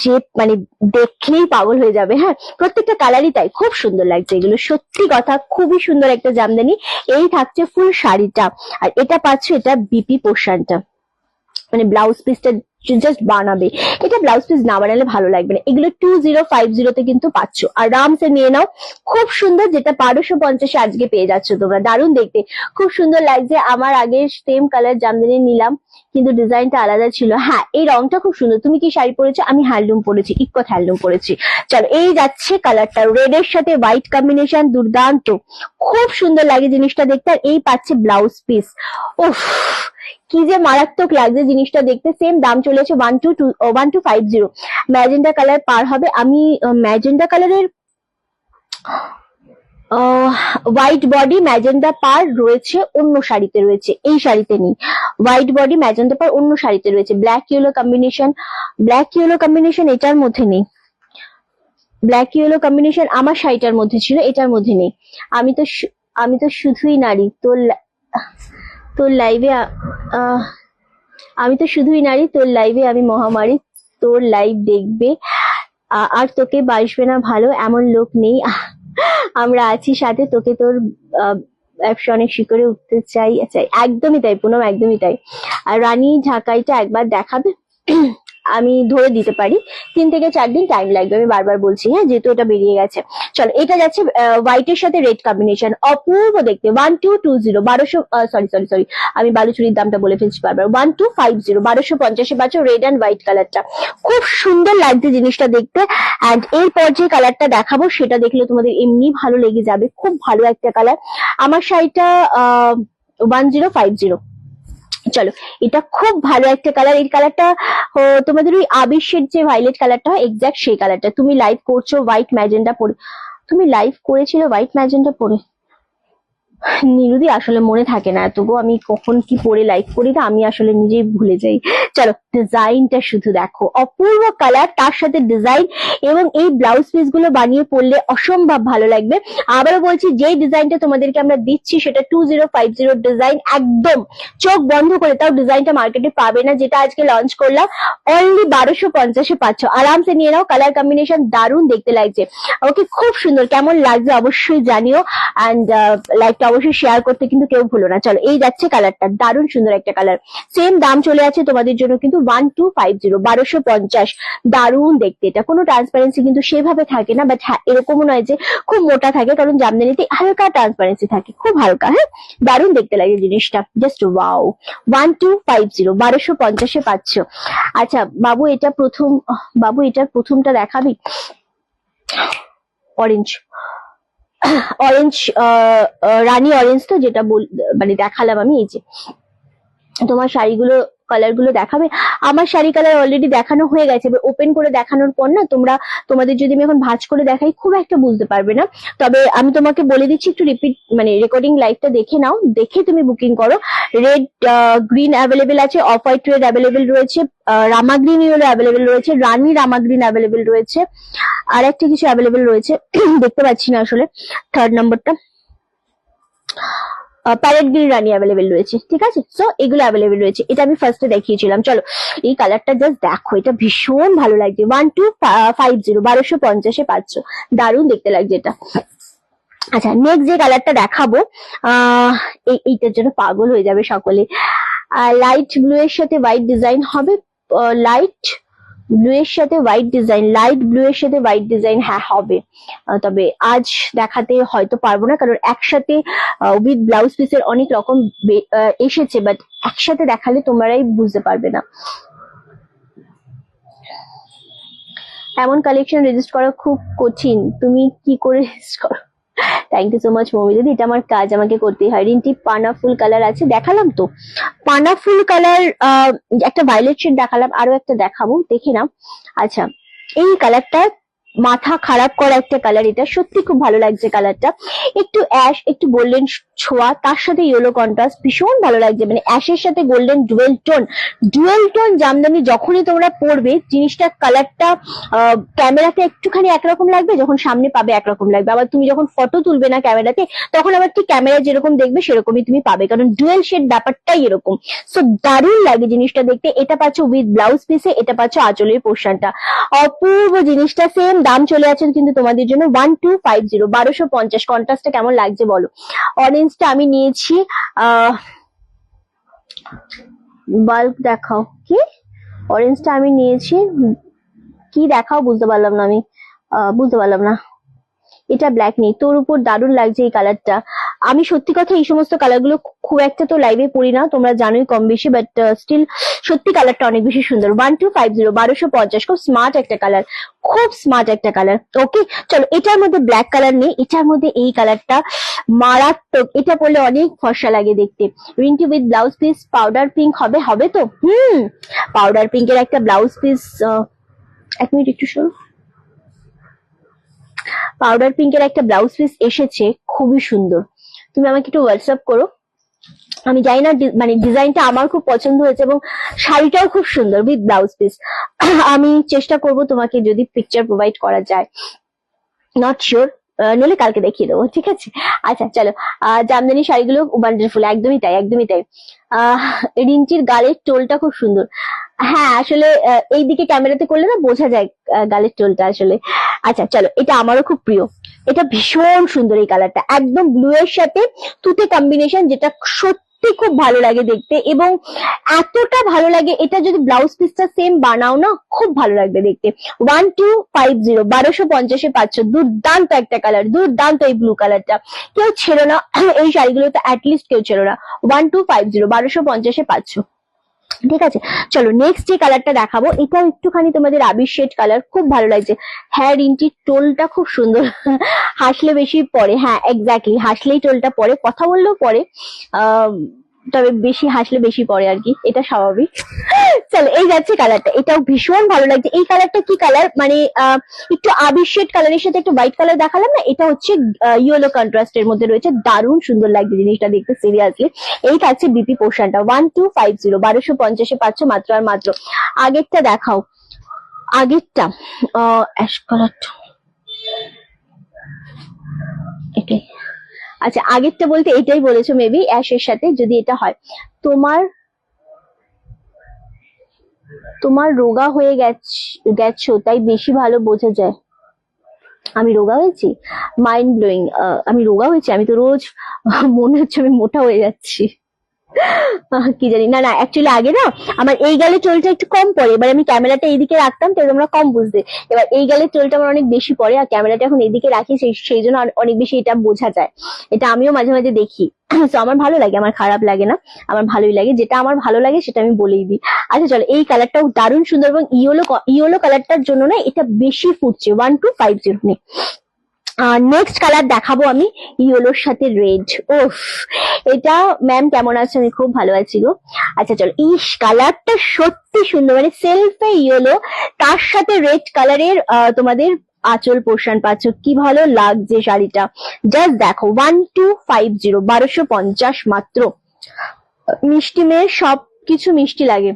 যে মানে দেখলেই পাগল হয়ে যাবে। হ্যাঁ প্রত্যেকটা কালারই তাই, খুব সুন্দর লাগছে এগুলো, সত্যি কথা খুবই সুন্দর একটা জামদানি। এই থাকছে ফুল শাড়িটা, আর এটা পাচ্ছ এটা বিপি পোর্শনটা, মানে ব্লাউজ পিসটা জাস্ট বানাবে। এটা ব্লাউজ পিস না বানালে ভালো লাগবে না। এগুলো 2050-তে কিন্তু পাচ্ছ, আরামসে নিয়ে নাও। খুব সুন্দর, যেটা 1250-এ আজকে পেয়ে যাচ্ছ তোমরা। দারুণ দেখতে, খুব সুন্দর লাগছে। আমার আগে সেম কালার জামদানি নিলাম, কিন্তু ডিজাইনটা আলাদা ছিল। হ্যাঁ এই রংটা খুব সুন্দর। তুমি কি শাড়ি পরেছো? আমি হ্যান্ডলুম পরেছি, ইকট হ্যান্ডলুম পরেছি। চলো এই যাচ্ছে কালারটা, রেড এর সাথে হোয়াইট কম্বিনেশন, দুর্দান্ত, খুব সুন্দর লাগে জিনিসটা দেখতে। আর এই পাচ্ছে ব্লাউজ পিস। উফ, কি যে মারাত্মক লাগছে জিনিসটা দেখতে। সেম দাম চলেছে 1250। ম্যাজেন্ডা কালার পার হবে। আমি ম্যাজেন্ডা কালারের হোয়াইট বডি ম্যাজেন্ডা পার রয়েছে, অন্য শাড়িতে রয়েছে, এই শাড়িতে নেই। হোয়াইট বডি ম্যাজেন্ডা পার অন্য শাড়িতে রয়েছে। Black yellow combination, black yellow combination এটার মধ্যে নেই। ব্ল্যাক ইয়েলো কম্বিনেশন আমার শাড়িটার মধ্যে ছিল, এটার মধ্যে নেই। আমি তো শুধুই নারী, তোর লাইভে আমি তো শুধুই নারী, তোর লাইভে আমি মহামারী। তোর লাইভ দেখবে আর তোকে বাসবে না ভালো এমন লোক নেই। আমরা আছি সাথে, তোকে তোর ব্যবসা অনেক শিখরে উঠতে চাই। আচ্ছা একদমই তাই পুনম, একদমই তাই। আর রানী ঢাকাইটা একবার দেখাবে? আমি ধরে দিতে পারি 3 থেকে 4 দিন টাইম লাগবে, আমি বারবার বলছি। হ্যাঁ যেহেতু এটা বেরিয়ে গেছে। চলো এটা যাচ্ছে হোয়াইটের সাথে রেড কম্বিনেশন, অপূর্ব দেখতে। 1220, সরি আমি বালুচুরির দামটা বলে ফেলছি বারবার। 1250, 1250-এ পাচ্ছ রেড অ্যান্ড হোয়াইট কালারটা। খুব সুন্দর লাগছে জিনিসটা দেখতে। অ্যান্ড এরপর যে কালারটা দেখাবো সেটা দেখলে তোমাদের এমনি ভালো লেগে যাবে, খুব ভালো একটা কালার। আমার শাড়িটা 1050। চলো এটা খুব ভালো একটা কালার। এই কালারটা তোমাদের ওই আবির্ষের যে ভাইলেট কালারটা হয়, এক্সাক্ট সেই কালারটা। তুমি লাইভ করছো হোয়াইট ম্যাজেন্ডা পরে, তুমি লাইভ করেছিলে হোয়াইট ম্যাজেন্ডা পরে? নিরুদি আসলে মনে থাকে না এতগো, আমি কখন কি পরে লাইক করি না আমি আসলে নিজেই ভুলে যাই। চলো ডিজাইনটা শুধু দেখো, অপূর্ব কালার, তার সাথে ডিজাইন, এবং এই ব্লাউজ পিস গুলো বানিয়ে পরলে অসম্ভব ভালো লাগবে। আবারও বলছি, যেই ডিজাইনটা তোমাদেরকে আমরা দিচ্ছি সেটা 2050 ডিজাইন, একদম চোখ বন্ধ করে, তাও ডিজাইনটা মার্কেটে পাবে না, যেটা আজকে লঞ্চ করলাম অনলি 1250-এ পাচ্ছ। আরামসে নিয়ে নাও, কালার কম্বিনেশন দারুণ দেখতে লাগছে। ওকে, খুব সুন্দর, কেমন লাগছে অবশ্যই জানিও, অ্যান্ড লাইকটা অবশ্যই শেয়ার করতে কিন্তু কেউ ভুলো না। চলো, এই যাচ্ছে কালারটা, দারুণ সুন্দর একটা কালার। সেম দাম চলে আছে তোমাদের জন্য কিন্তু 1250, 1250, দারুণ দেখতে। এটা কোনো ট্রান্সপারেন্সি কিন্তু সেভাবে থাকে না, বাট হ্যাঁ এরকমও নয় যে খুব মোটা থাকে, কারণ জামদানিতে হালকা ট্রান্সপারেন্সি থাকে, খুব হালকা। হ্যাঁ, দারুণ দেখতে লাগে জিনিসটা, জাস্ট ওয়াও। 1250, 1250-এ পাচ্ছ। আচ্ছা বাবু, এটা প্রথম, বাবু এটার প্রথমটা দেখাবি? অরেঞ্জ, অরেঞ্জ, রানী অরেঞ্জ তো, যেটা মানে দেখালাম আমি। এই যে তোমার শাড়িগুলো, কালার গুলো দেখাবে? আমার শাড়ি কালার অলরেডি দেখানো হয়ে গেছে, এবার ওপেন করে দেখানোর পর না তোমাদের যদি আমি এখন ভাঁজ করে দেখাই খুব একটা বুঝতে পারবে না। তবে আমি তোমাকে বলে দিচ্ছি, একটু রিপিট মানে রেকর্ডিং লাইভটা দেখে নাও, দেখে তুমি বুকিং করো। রেড গ্রিন অ্যাভেলেবেল আছে, অফ হোয়াইট রেড অ্যাভেলেবেল রয়েছে, রামা গ্রিন ইয়েলো অ্যাভেলেবেল রয়েছে, রানী রামা গ্রিন অ্যাভেলেবেল রয়েছে, আর একটা কিছু অ্যাভেলেবেল রয়েছে দেখতে পাচ্ছি না আসলে, থার্ড নম্বরটা প্যারেট গ্রিন রানী অ্যাভেলেবেল রয়েছে। ঠিক আছে, সো এগুলো অ্যাভেলেবেল রয়েছে। এটা আমি ফার্স্টে দেখিয়েছিলাম। চলো, এই কালারটা জাস্ট দেখো, এটা ভীষণ ভালো লাগছে। 1250, 1250-এ পাচ্ছ, দারুণ দেখতে লাগছে এটা। আচ্ছা, নেক্সট যে কালারটা দেখাবো, এইটার জন্য পাগল হয়ে যাবে সকলে। লাইট ব্লু এর সাথে হোয়াইট ডিজাইন হবে, লাইট ব্লু এর সাথে হোয়াইট ডিজাইন, লাইট ব্লু এর সাথে হোয়াইট ডিজাইন, হ্যাঁ হবে। তবে আজ দেখাতে হয়তো পারবো না, কারণ একসাথে উইথ ব্লাউজ পিসের অনেক রকম এসেছে, বাট একসাথে দেখালে তোমরাই বুঝতে পারবে না। এমন কালেকশন রেজিস্টার করা খুব কঠিন, তুমি কি করে রেজিস্টার করো? Thank you so much Momi দিদি, এটা আমার কাজ, আমাকে করতেই হয়। রিন্টি পানা ফুল কালার আছে, দেখালাম তো পানা ফুল কালার, একটা ভায়োলেট শেড দেখালাম, আরো একটা দেখাবো, দেখে নাও। আচ্ছা, এই কালারটা মাথা খারাপ করা একটা কালার, এটা সত্যি খুব ভালো লাগছে কালারটা, একটু অ্যাশ, একটু গোল্ডেন ছোঁয়া, তার সাথে ইয়েলো কন্ট্রাস্ট, ভীষণ ভালো লাগছে। মানে অ্যাশের সাথে গোল্ডেন ডুয়েল টোন জামদানি যখনই তোমরা পরবে, জিনিসটা কালারটা ক্যামেরাতে একটুখানি একরকম লাগবে, যখন সামনে পাবে একরকম লাগবে, আবার তুমি যখন ফটো তুলবে না ক্যামেরাতে, তখন আবার ঠিক ক্যামেরা যেরকম দেখবে সেরকমই তুমি পাবে, কারণ ডুয়েল শেড ব্যাপারটাই এরকম। সো দারুণ লাগে জিনিসটা দেখতে। এটা পাচ্ছ উইথ ব্লাউজ পিসে, এটা পাচ্ছ আঁচলের পোর্শনটা, অপূর্ব জিনিসটা। সেম দাম চলে আছে কিন্তু তোমাদের জন্য 1250, 1250। কন্ট্রাস্টটা কেমন লাগছে বলো? অরেঞ্জটা আমি নিয়েছি, বাল্ব দেখাও, কি অরেঞ্জটা আমি নিয়েছি, কি দেখাও বুঝতে পারলাম না আমি, বুঝতে পারলাম না। এটা ব্ল্যাক নেই, তোর উপর দারুণ লাগছে এই কালারটা। আমি সত্যি কথা এই সমস্ত কালারগুলো খুব একটা তো লাইভে পড়ি না, তোমরা জানোই কম বেশি, বাট স্টিল সত্যি কালারটা অনেক বেশি সুন্দর। 1250, 1250, খুব স্মার্ট একটা কালার, খুব স্মার্ট একটা কালার। ওকে, চলো, এটার মধ্যে ব্ল্যাক কালার নেই, এটার মধ্যে এই কালারটা মারাত্মক, এটা পরলে অনেক ফর্সা লাগে দেখতে। Rinti with blouse piece, powder pink হবে তো? পাউডার পিঙ্কের একটা ব্লাউজ পিস, এক মিনিট একটু শোনো, পাউডার পিঙ্কের একটা ব্লাউজ পিস এসেছে, খুবই সুন্দর। তুমি আমাকে একটু হোয়াটসঅ্যাপ করো, আমি জানি না, মানে ডিজাইনটা আমার খুব পছন্দ হয়েছে, এবং শাড়িটাও খুব সুন্দর উইথ ব্লাউজ পিস। আমি চেষ্টা করব তোমাকে যদি পিকচার প্রোভাইড করা যায়, নট শিওর, নইলে কালকে দেখিয়ে দেবো, ঠিক আছে? আচ্ছা চলো, জামদানি শাড়িগুলো ওয়ান্ডারফুল, একদমই তাই, একদমই তাই। রিঞ্চির গালের টোলটা খুব সুন্দর, হ্যাঁ আসলে এইদিকে ক্যামেরাতে করলে না বোঝা যায় গালের টোলটা আসলে। আচ্ছা চলো, এটা আমারও খুব প্রিয়, এটা ভীষণ সুন্দর এই কালারটা, একদম ব্লু এর সাথে তুতে কম্বিনেশন, যেটা সত্যি খুব ভালো লাগে দেখতে, এবং এতটা ভালো লাগে, এটা যদি ব্লাউজ পিসটা সেম বানাও না, খুব ভালো লাগবে দেখতে। 1250, 1250-এ পাচ্ছ, দুর্দান্ত একটা কালার, দুর্দান্ত এই ব্লু কালারটা, কেউ ছেড়ো না এই শাড়িগুলো তো অ্যাটলিস্ট কেউ ছেড়ো না। 1250, 1250-এ পাচ্ছ, ঠিক আছে? চলো, নেক্সট যে কালারটা দেখাবো, এটাও একটুখানি তোমাদের আবির শেড কালার, খুব ভালো লাগছে। হ্যাঁ রিন্টির টোলটা খুব সুন্দর, হাসলে বেশি পরে, হ্যাঁ এক্স্যাক্টলি, হাসলেই টোলটা পরে, কথা বললেও পরে। তবে বেশি হাসলে বেশি পড়ে আর কি, এটা স্বাভাবিক। চলো এই যাচ্ছে কালারটা, এটাও ভীষণ ভালো লাগছে। এই কালারটা কি কালার, মানে একটু আবির শেড কালারের সাথে একটু হোয়াইট কালার দেখালাম না, এটা হচ্ছে ইয়েলো কন্ট্রাস্টের মধ্যে রয়েছে, দারুণ সুন্দর লাগছে জিনিসটা দেখতে সিরিয়াসলি। এই থাকছে বিপি পোর্শনটা 1250, 1250-এ পাচ্ছ মাত্র আর মাত্র। আগেরটা দেখাও, আগেরটা অ্যাশ কালারটা, এটাই। আচ্ছা আগেরটা বলতে এটাই বলেছো মেবি, অ্যাশের সাথে যদি এটা হয়। তোমার তোমার রোগা হয়ে গেছো তাই বেশি ভালো বোঝা যায়। আমি রোগা হয়েছি? Mind blowing. আমি রোগা হয়েছি? আমি তো রোজ মনে হচ্ছে আমি মোটা হয়ে যাচ্ছি। কি জানি, না না অ্যাকচুয়ালি আগে না আমার এই গালে চুলটা একটু কম পড়ে, এবার আমি ক্যামেরাটা এইদিকে রাখতাম তো তোমরা কম বুঝতে, এবার এই গালে চুলটা আমার অনেক বেশি পড়ে আর ক্যামেরাটা এখন এইদিকে রাখি, সেই জন্য অনেক বেশি এটা বোঝা যায়। এটা আমিও মাঝে মাঝে দেখি। তো আমার ভালো লাগে, আমার খারাপ লাগে না, আমার ভালোই লাগে, যেটা আমার ভালো লাগে সেটা আমি বলেই দিই। আচ্ছা চলো, এই কালারটাও দারুণ সুন্দর এবং ইয়েলো কালারটার জন্য না এটা বেশি ফুটছে, 1250 নেই। নেক্সট কালার দেখাবো আমি, ইয়েলোর সাথে রেড। ওফ, এটা ম্যাম কেমন আছে? আমি খুব ভালো আছি গো। আচ্ছা চলো, ইস কালারটা সত্যি সুন্দর, মানে সেলফে ইয়েলো তার সাথে রেড কালারের তোমাদের আঁচল পোর্শন পাচ্ছ, কি ভালো লাগছে শাড়িটা। জাস্ট দেখো 1250, 1250 মাত্র। মিষ্টি মেয়ে সবকিছু মিষ্টি লাগে।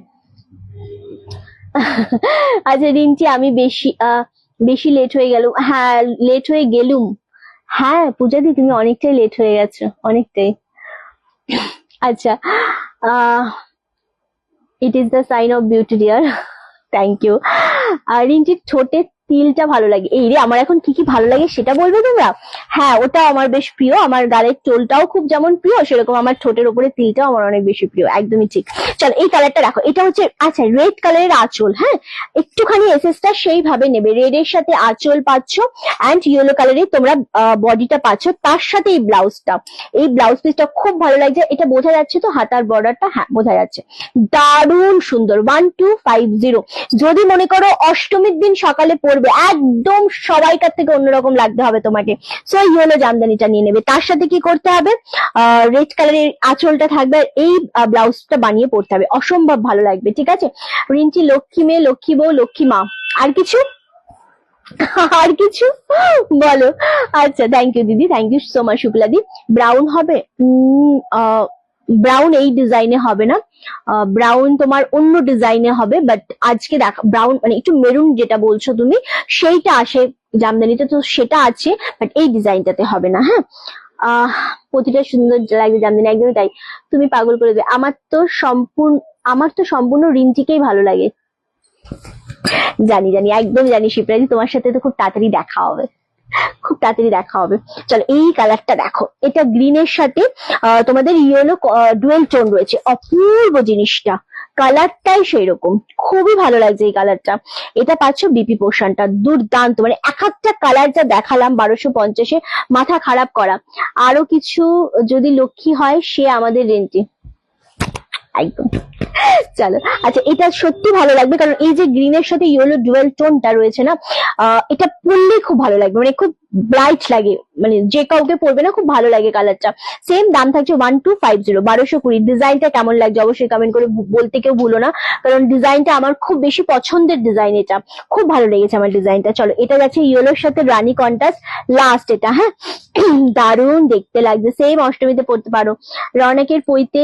আচ্ছা রিঞ্চি, আমি বেশি লেট হয়ে গেল। হ্যাঁ লেট হয়ে গেলুম। হ্যাঁ পূজাদি তুমি অনেকটাই লেট হয়ে গেছো, অনেকটাই। আচ্ছা, it is the sign of beauty dear, thank you. আর রিঞ্চির ঠোঁটের তিলটা ভালো লাগে। এই রে, আমার এখন কি কি ভালো লাগে সেটা বলবে তোমরা? হ্যাঁ ওটা আমার বেশ প্রিয়, আমার গালের টোলটাও খুব যেমন প্রিয় সেরকম আমার ঠোঁটের উপরে তিলটাও আমার অনেক বেশি প্রিয়, একদমই ঠিক। চলো এই কালারটা দেখো, এটা হচ্ছে আচ্ছা রেড কালারের আঁচল, হ্যাঁ একটুখানি এসএসটা সেইভাবে নেবে, রেড এর সাথে আঁচল পাচ্ছ অ্যান্ড ইয়েলো কালারের তোমরা বডিটা পাচ্ছ, তার সাথে এই ব্লাউজটা, এই ব্লাউজ পিসটা খুব ভালো লাগছে। এটা বোঝা যাচ্ছে তো হাতার বর্ডারটা? হ্যাঁ বোঝা যাচ্ছে, দারুণ সুন্দর। 1250, যদি মনে করো অষ্টমীর দিন সকালে পরবে একদম সবাইকার থেকে অন্যরকম লাগতে হবে তোমাকে, সো ইয়েলো জামদানিটা নিয়ে নেবে। তার সাথে কি করতে হবে, রেড কালারের আঁচলটা থাকবে, এই ব্লাউজটা বানিয়ে পরতে হবে, অসম্ভব ভালো লাগবে। ঠিক আছে রিঞ্চি, লক্ষ্মী মেয়ে, লক্ষ্মী বউ, লক্ষ্মী মা, আর কিছু আর কিছু বলো? আচ্ছা থ্যাংক ইউ দিদি, thank you so much. Shukladi brown হবে? ব্রাউন এই ডিজাইনে হবে না, ব্রাউন তোমার অন্য ডিজাইনে হবে, বাট আজকে দেখা ব্রাউন মানে একটু মেরুন যেটা বলছো তুমি সেইটা আসে জামদানিতে, তো সেটা আছে, বাট এই ডিজাইনটাতে হবে না। হ্যাঁ প্রতিটা সুন্দর লাগবে জামদানি, একদমই তাই, তুমি পাগল করে দেবে। আমার তো সম্পূর্ণ রিঞ্চিকেই ভালো লাগে। জানি জানি, একদম জানি শিপ্রাজি, তোমার সাথে তো খুব তাড়াতাড়ি দেখা হবে, খুব তাড়াতাড়ি দেখা হবে। চলো এই কালারটা দেখো, এটা গ্রিনের সাথে তোমাদের ইয়েলো ডুয়েল টোন রয়েছে, অপূর্ব জিনিসটা, কালারটাই সেই রকম, খুবই ভালো লাগছে এই কালারটা। এটা পাচ্ছ বিপি পোর্শনটা, দুর্দান্ত, মানে এক একটা কালার যা দেখালাম 1250-এ মাথা খারাপ করা। আরো কিছু যদি লক্ষ্মী হয় সে আমাদের রেন্টে, একদম। চলো আচ্ছা, এটা সত্যি ভালো লাগবে কারণ এই যে গ্রিনের সাথে ইয়েলো ডুয়েল টোনটা রয়েছে না, এটা পরলে খুব ভালো লাগবে, মানে খুব ব্রাইট লাগে, মানে যে কাউকে পরবে না খুব ভালো লাগে কালারটা। সেম দাম থাকছে 1250, 1220। ডিজাইনটা কেমন লাগছে অবশ্যই কমেন্ট করে বলতে কেউ ভুলো না, কারণ ডিজাইনটা আমার খুব বেশি পছন্দের ডিজাইন, এটা খুব ভালো লেগেছে আমার ডিজাইনটা। চলো এটা যাচ্ছে ইয়েলোর সাথে রানী কন্ট্রাস্ট, লাস্ট এটা। হ্যাঁ দারুণ দেখতে লাগছে, সেম অষ্টমীতে পরতে পারো। রৌনকের পৈতে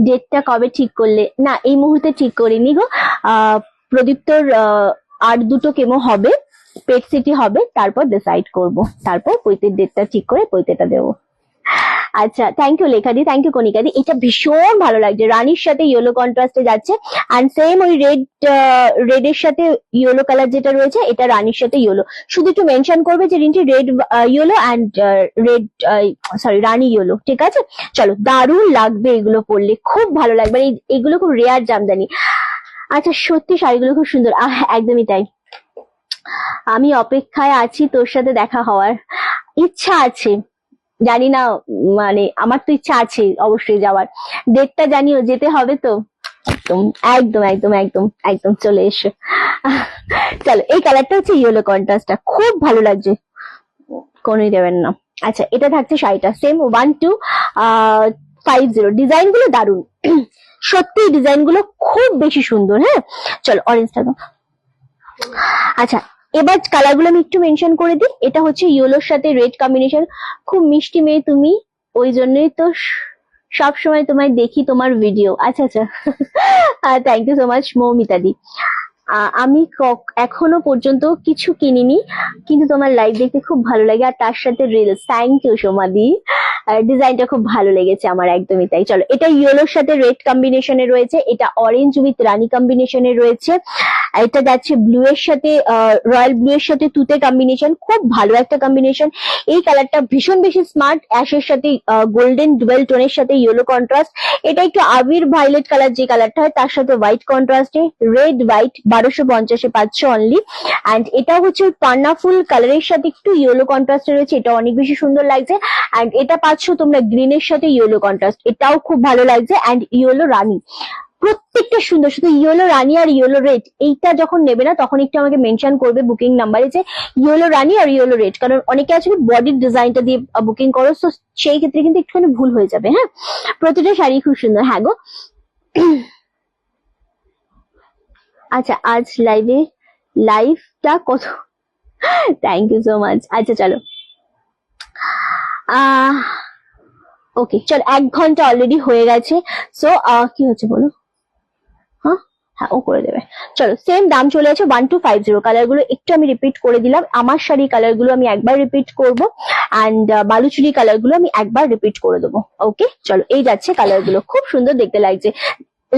ডেটটা কবে ঠিক করলে? না এই মুহূর্তে ঠিক করিনি গো, প্রদীপ্তর আর দুটো কেমো হবে, পেট সিটি হবে, তারপর ডিসাইড করব, তারপর পৈতের ডেটটা ঠিক করে পৈতেটা দেবো। আচ্ছা থ্যাংক ইউ লেখাদি, থ্যাংক ইউ কণিকাদি, এটা ভীষণ ভালো লাগছে, রানীর সাথে ইয়েলো কন্ট্রাস্টে যাচ্ছে অ্যান্ড সেম ওই রেড এর সাথে ইয়েলো কালার যেটা রয়েছে এটা রানীর সাথে ইয়েলো, শুধু একটু মেনশন করবে যে Rinti red yellow and red sorry Rani yellow, ঠিক আছে। চলো দারুণ লাগবে এগুলো পরলে, খুব ভালো লাগবে, এগুলো খুব রেয়ার জামদানি। আচ্ছা সত্যি শাড়িগুলো খুব সুন্দর, একদমই তাই। আমি অপেক্ষায় আছি তোর সাথে দেখা হওয়ার, ইচ্ছা আছে, জানি না, মানে আমার তো ইচ্ছা আছে অবশ্যই যাওয়ার, ডেটটা জানিও, যেতে হবে তো। একদম একদম একদম একদম একদম চলে এসো। চলো এই কালারটা হচ্ছে ইয়েলো কন্ট্রাস্টটা, খুব ভালো লাগছে, কোনই দেবেন না। আচ্ছা এটা থাকছে শাড়িটা সেম 12 50। ডিজাইন গুলো দারুন, সত্যি ডিজাইন গুলো খুব বেশি সুন্দর। হ্যাঁ চলো অরেঞ্জটা দাও। আচ্ছা এবার কালার গুলো আমি একটু মেনশন করে দিই। এটা হচ্ছে ইয়েলোর সাথে রেড কম্বিনেশন, খুব মিষ্টি মেয়ে তুমি, ওই জন্যই তো সব সময় তোমায় দেখি তোমার ভিডিও। আচ্ছা আচ্ছা thank you so much Moumita di. আমি এখনো পর্যন্ত কিছু কিনিনি, কিন্তু তোমার লাইভ দেখতে খুব ভালো লাগে, আর তার সাথে রিলস। থ্যাংক ইউ সোমাদি, ডিজাইনটা খুব ভালো লেগেছে আমার, একদমই তাই। চলো এটা ইয়েলোর সাথে রেড কম্বিনেশনে রয়েছে, এটা অরেঞ্জ উইথ রানী কম্বিনেশনে রয়েছে, এটা যাচ্ছে ব্লু এর সাথে রয়্যাল ব্লু এর সাথে তুতে কম্বিনেশন, খুব ভালো একটা কম্বিনেশন। এই কালারটা ভীষণ বেশি স্মার্ট, অ্যাশের সাথে গোল্ডেন ডুয়েল টোনের সাথে ইয়েলো কন্ট্রাস্ট। এটা একটু আবির ভায়োলেট কালার যে কালারটা হয় তার সাথে হোয়াইট কন্ট্রাস্টে, রেড হোয়াইট 1250-এ পাচ্ছ অনলি। অ্যান্ড এটা হচ্ছে পান্না ফুল কালারের সাথে একটু ইয়েলো কন্ট্রাস্টে রয়েছে, এটা অনেক বেশি সুন্দর লাগছে। অ্যান্ড এটা পাচ্ছ তোমরা গ্রিনের সাথে ইয়েলো কন্ট্রাস্ট, এটাও খুব ভালো লাগছে। অ্যান্ড ইয়েলো রানী, প্রত্যেকটা সুন্দর। শুধু ইয়েলো রানী আর ইয়েলো রেড এইটা যখন নেবে না তখন একটু আমাকে মেনশন করবে বুকিং নাম্বারে যে ইয়েলো রানী আর ইয়েলো রেড, কারণ অনেকে আছে বডির ডিজাইনটা দিয়ে বুকিং করো, তো সেই ক্ষেত্রে কিন্তু একটুখানি ভুল হয়ে যাবে। হ্যাঁ প্রতিটা শাড়ি খুব সুন্দর। হ্যাঁ গো আচ্ছা আজ লাইভটা কত, থ্যাংক ইউ সো মাচ। আচ্ছা চলো ওকে চল, 1 ঘন্টা অলরেডি হয়ে গেছে। সো কি হচ্ছে বলো? হ্যাঁ হ্যাঁ ও করে দেবে। চলো সেম দাম চলে আছে 1250। কালার গুলো একটু আমি রিপিট করে দিলাম, আমার শাড়ি কালার গুলো আমি একবার রিপিট করবো, অ্যান্ড বালুচুরি কালার গুলো আমি একবার রিপিট করে দেবো। ওকে চলো এই যাচ্ছে কালার গুলো, খুব সুন্দর দেখতে লাগছে।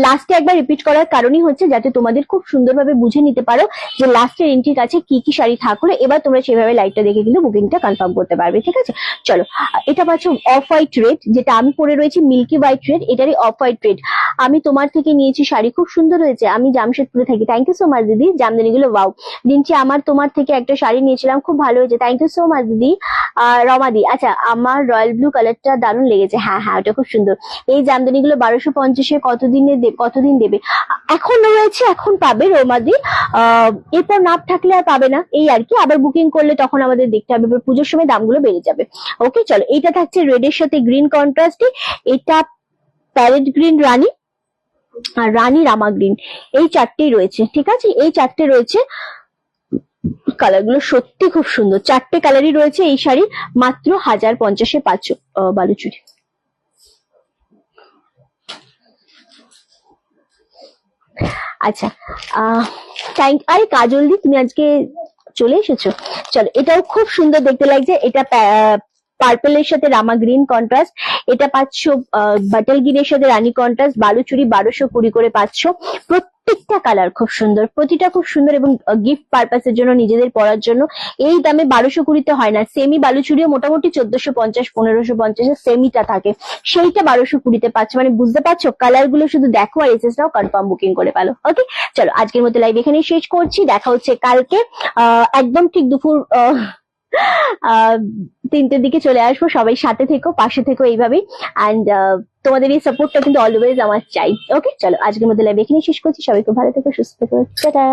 লাস্টে একবার রিপিট করার কারণই হচ্ছে যাতে তোমাদের খুব সুন্দরভাবে বুঝে নিতে পারো যে লাস্টের এন্ট্রির কাছে কি কি শাড়ি থাকলে এবার তোমরা সেভাবে লাইটটা দেখে কিন্তু বুকিংটা কনফার্ম করতে পারবে। ঠিক আছে চলো, এটা পাচ্ছ অফ হোয়াইট রেড, যেটা আমি পরে রয়েছি মিল্কি হোয়াইট রেড, এটারই অফ হোয়াইট রেড। আমি তোমার থেকে নিয়েছি শাড়ি, খুব সুন্দর হয়েছে। আমি জামশেদপুরে থাকি, থ্যাংক ইউ সো মাচ দিদি। জামদানিগুলো ওয়াও। দিনটি আমার তোমার থেকে একটা শাড়ি নিয়েছিলাম, খুব ভালো হয়েছে, থ্যাংক ইউ সো মাচ দিদি। রমাদি, আচ্ছা আমার রয়্যাল ব্লু কালারটা দারুণ লেগেছে। হ্যাঁ হ্যাঁ ওটা খুব সুন্দর। এই জামদানিগুলো 1250-এ কতদিন দেবে? এখন রয়েছে, এখন পাবে রোমাদি। এরপর নাপ থাকলে আর পাবে না, এই আর কি। আবার বুকিং করলে তখন আমাদের দেখতে হবে, পুজোর সময় দামগুলো বেড়ে যাবে। ওকে চলো, এইটা থাকছে রেড এর সাথে গ্রিন কন্ট্রাস্টে, এটা প্যারেট গ্রিন রানী আর রানী রামা গ্রিন, এই চারটেই রয়েছে। ঠিক আছে এই চারটে রয়েছে, কালার গুলো সত্যি খুব সুন্দর। চারটে কালারই রয়েছে এই শাড়ি, মাত্র 1050-এ পাচ্ছ বালুচুরি। আচ্ছা আরে কাজল দি তুমি আজকে চলে এসেছো। চলো এটাও খুব সুন্দর দেখতে লাগছে, এটা পার্পেলের সাথে রামা গ্রিন কন্ট্রাস্ট, এটা পাচ্ছ বাটল গ্রিনের সাথে রানী কন্ট্রাস্ট, বালুচুরি 1220 করে পাচ্ছ। প্রত্যেকটা কালার খুব সুন্দর, প্রতিটা খুব সুন্দর, এবং গিফট পারপাসের জন্য নিজেদের পরার জন্য এই দামে 1220-তে হয় না। সেমি বালুচুরিও মোটামুটি 1450 1550 সেমিটা থাকে, সেইটা 1220-তে পাচ্ছ। মানে বুঝতে পারছো, কালার গুলো শুধু দেখো আর এসএস নাও, কনফার্ম বুকিং করে পেলো। ওকে চলো আজকের মতো লাইভ এখানেই শেষ করছি, দেখা হচ্ছে কালকে একদম ঠিক দুপুর 3টের দিকে চলে আসবো। সবাই সাথে থেকো, পাশে থেকো এইভাবেই, অ্যান্ড তোমাদের এই সাপোর্টটা কিন্তু অলওয়েজ আমার চাই। ওকে চলো আজকের মতো লাইভ এখানেই শেষ করছি, সবাই খুব ভালো থেকো, সুস্থ থেকো, টাটা।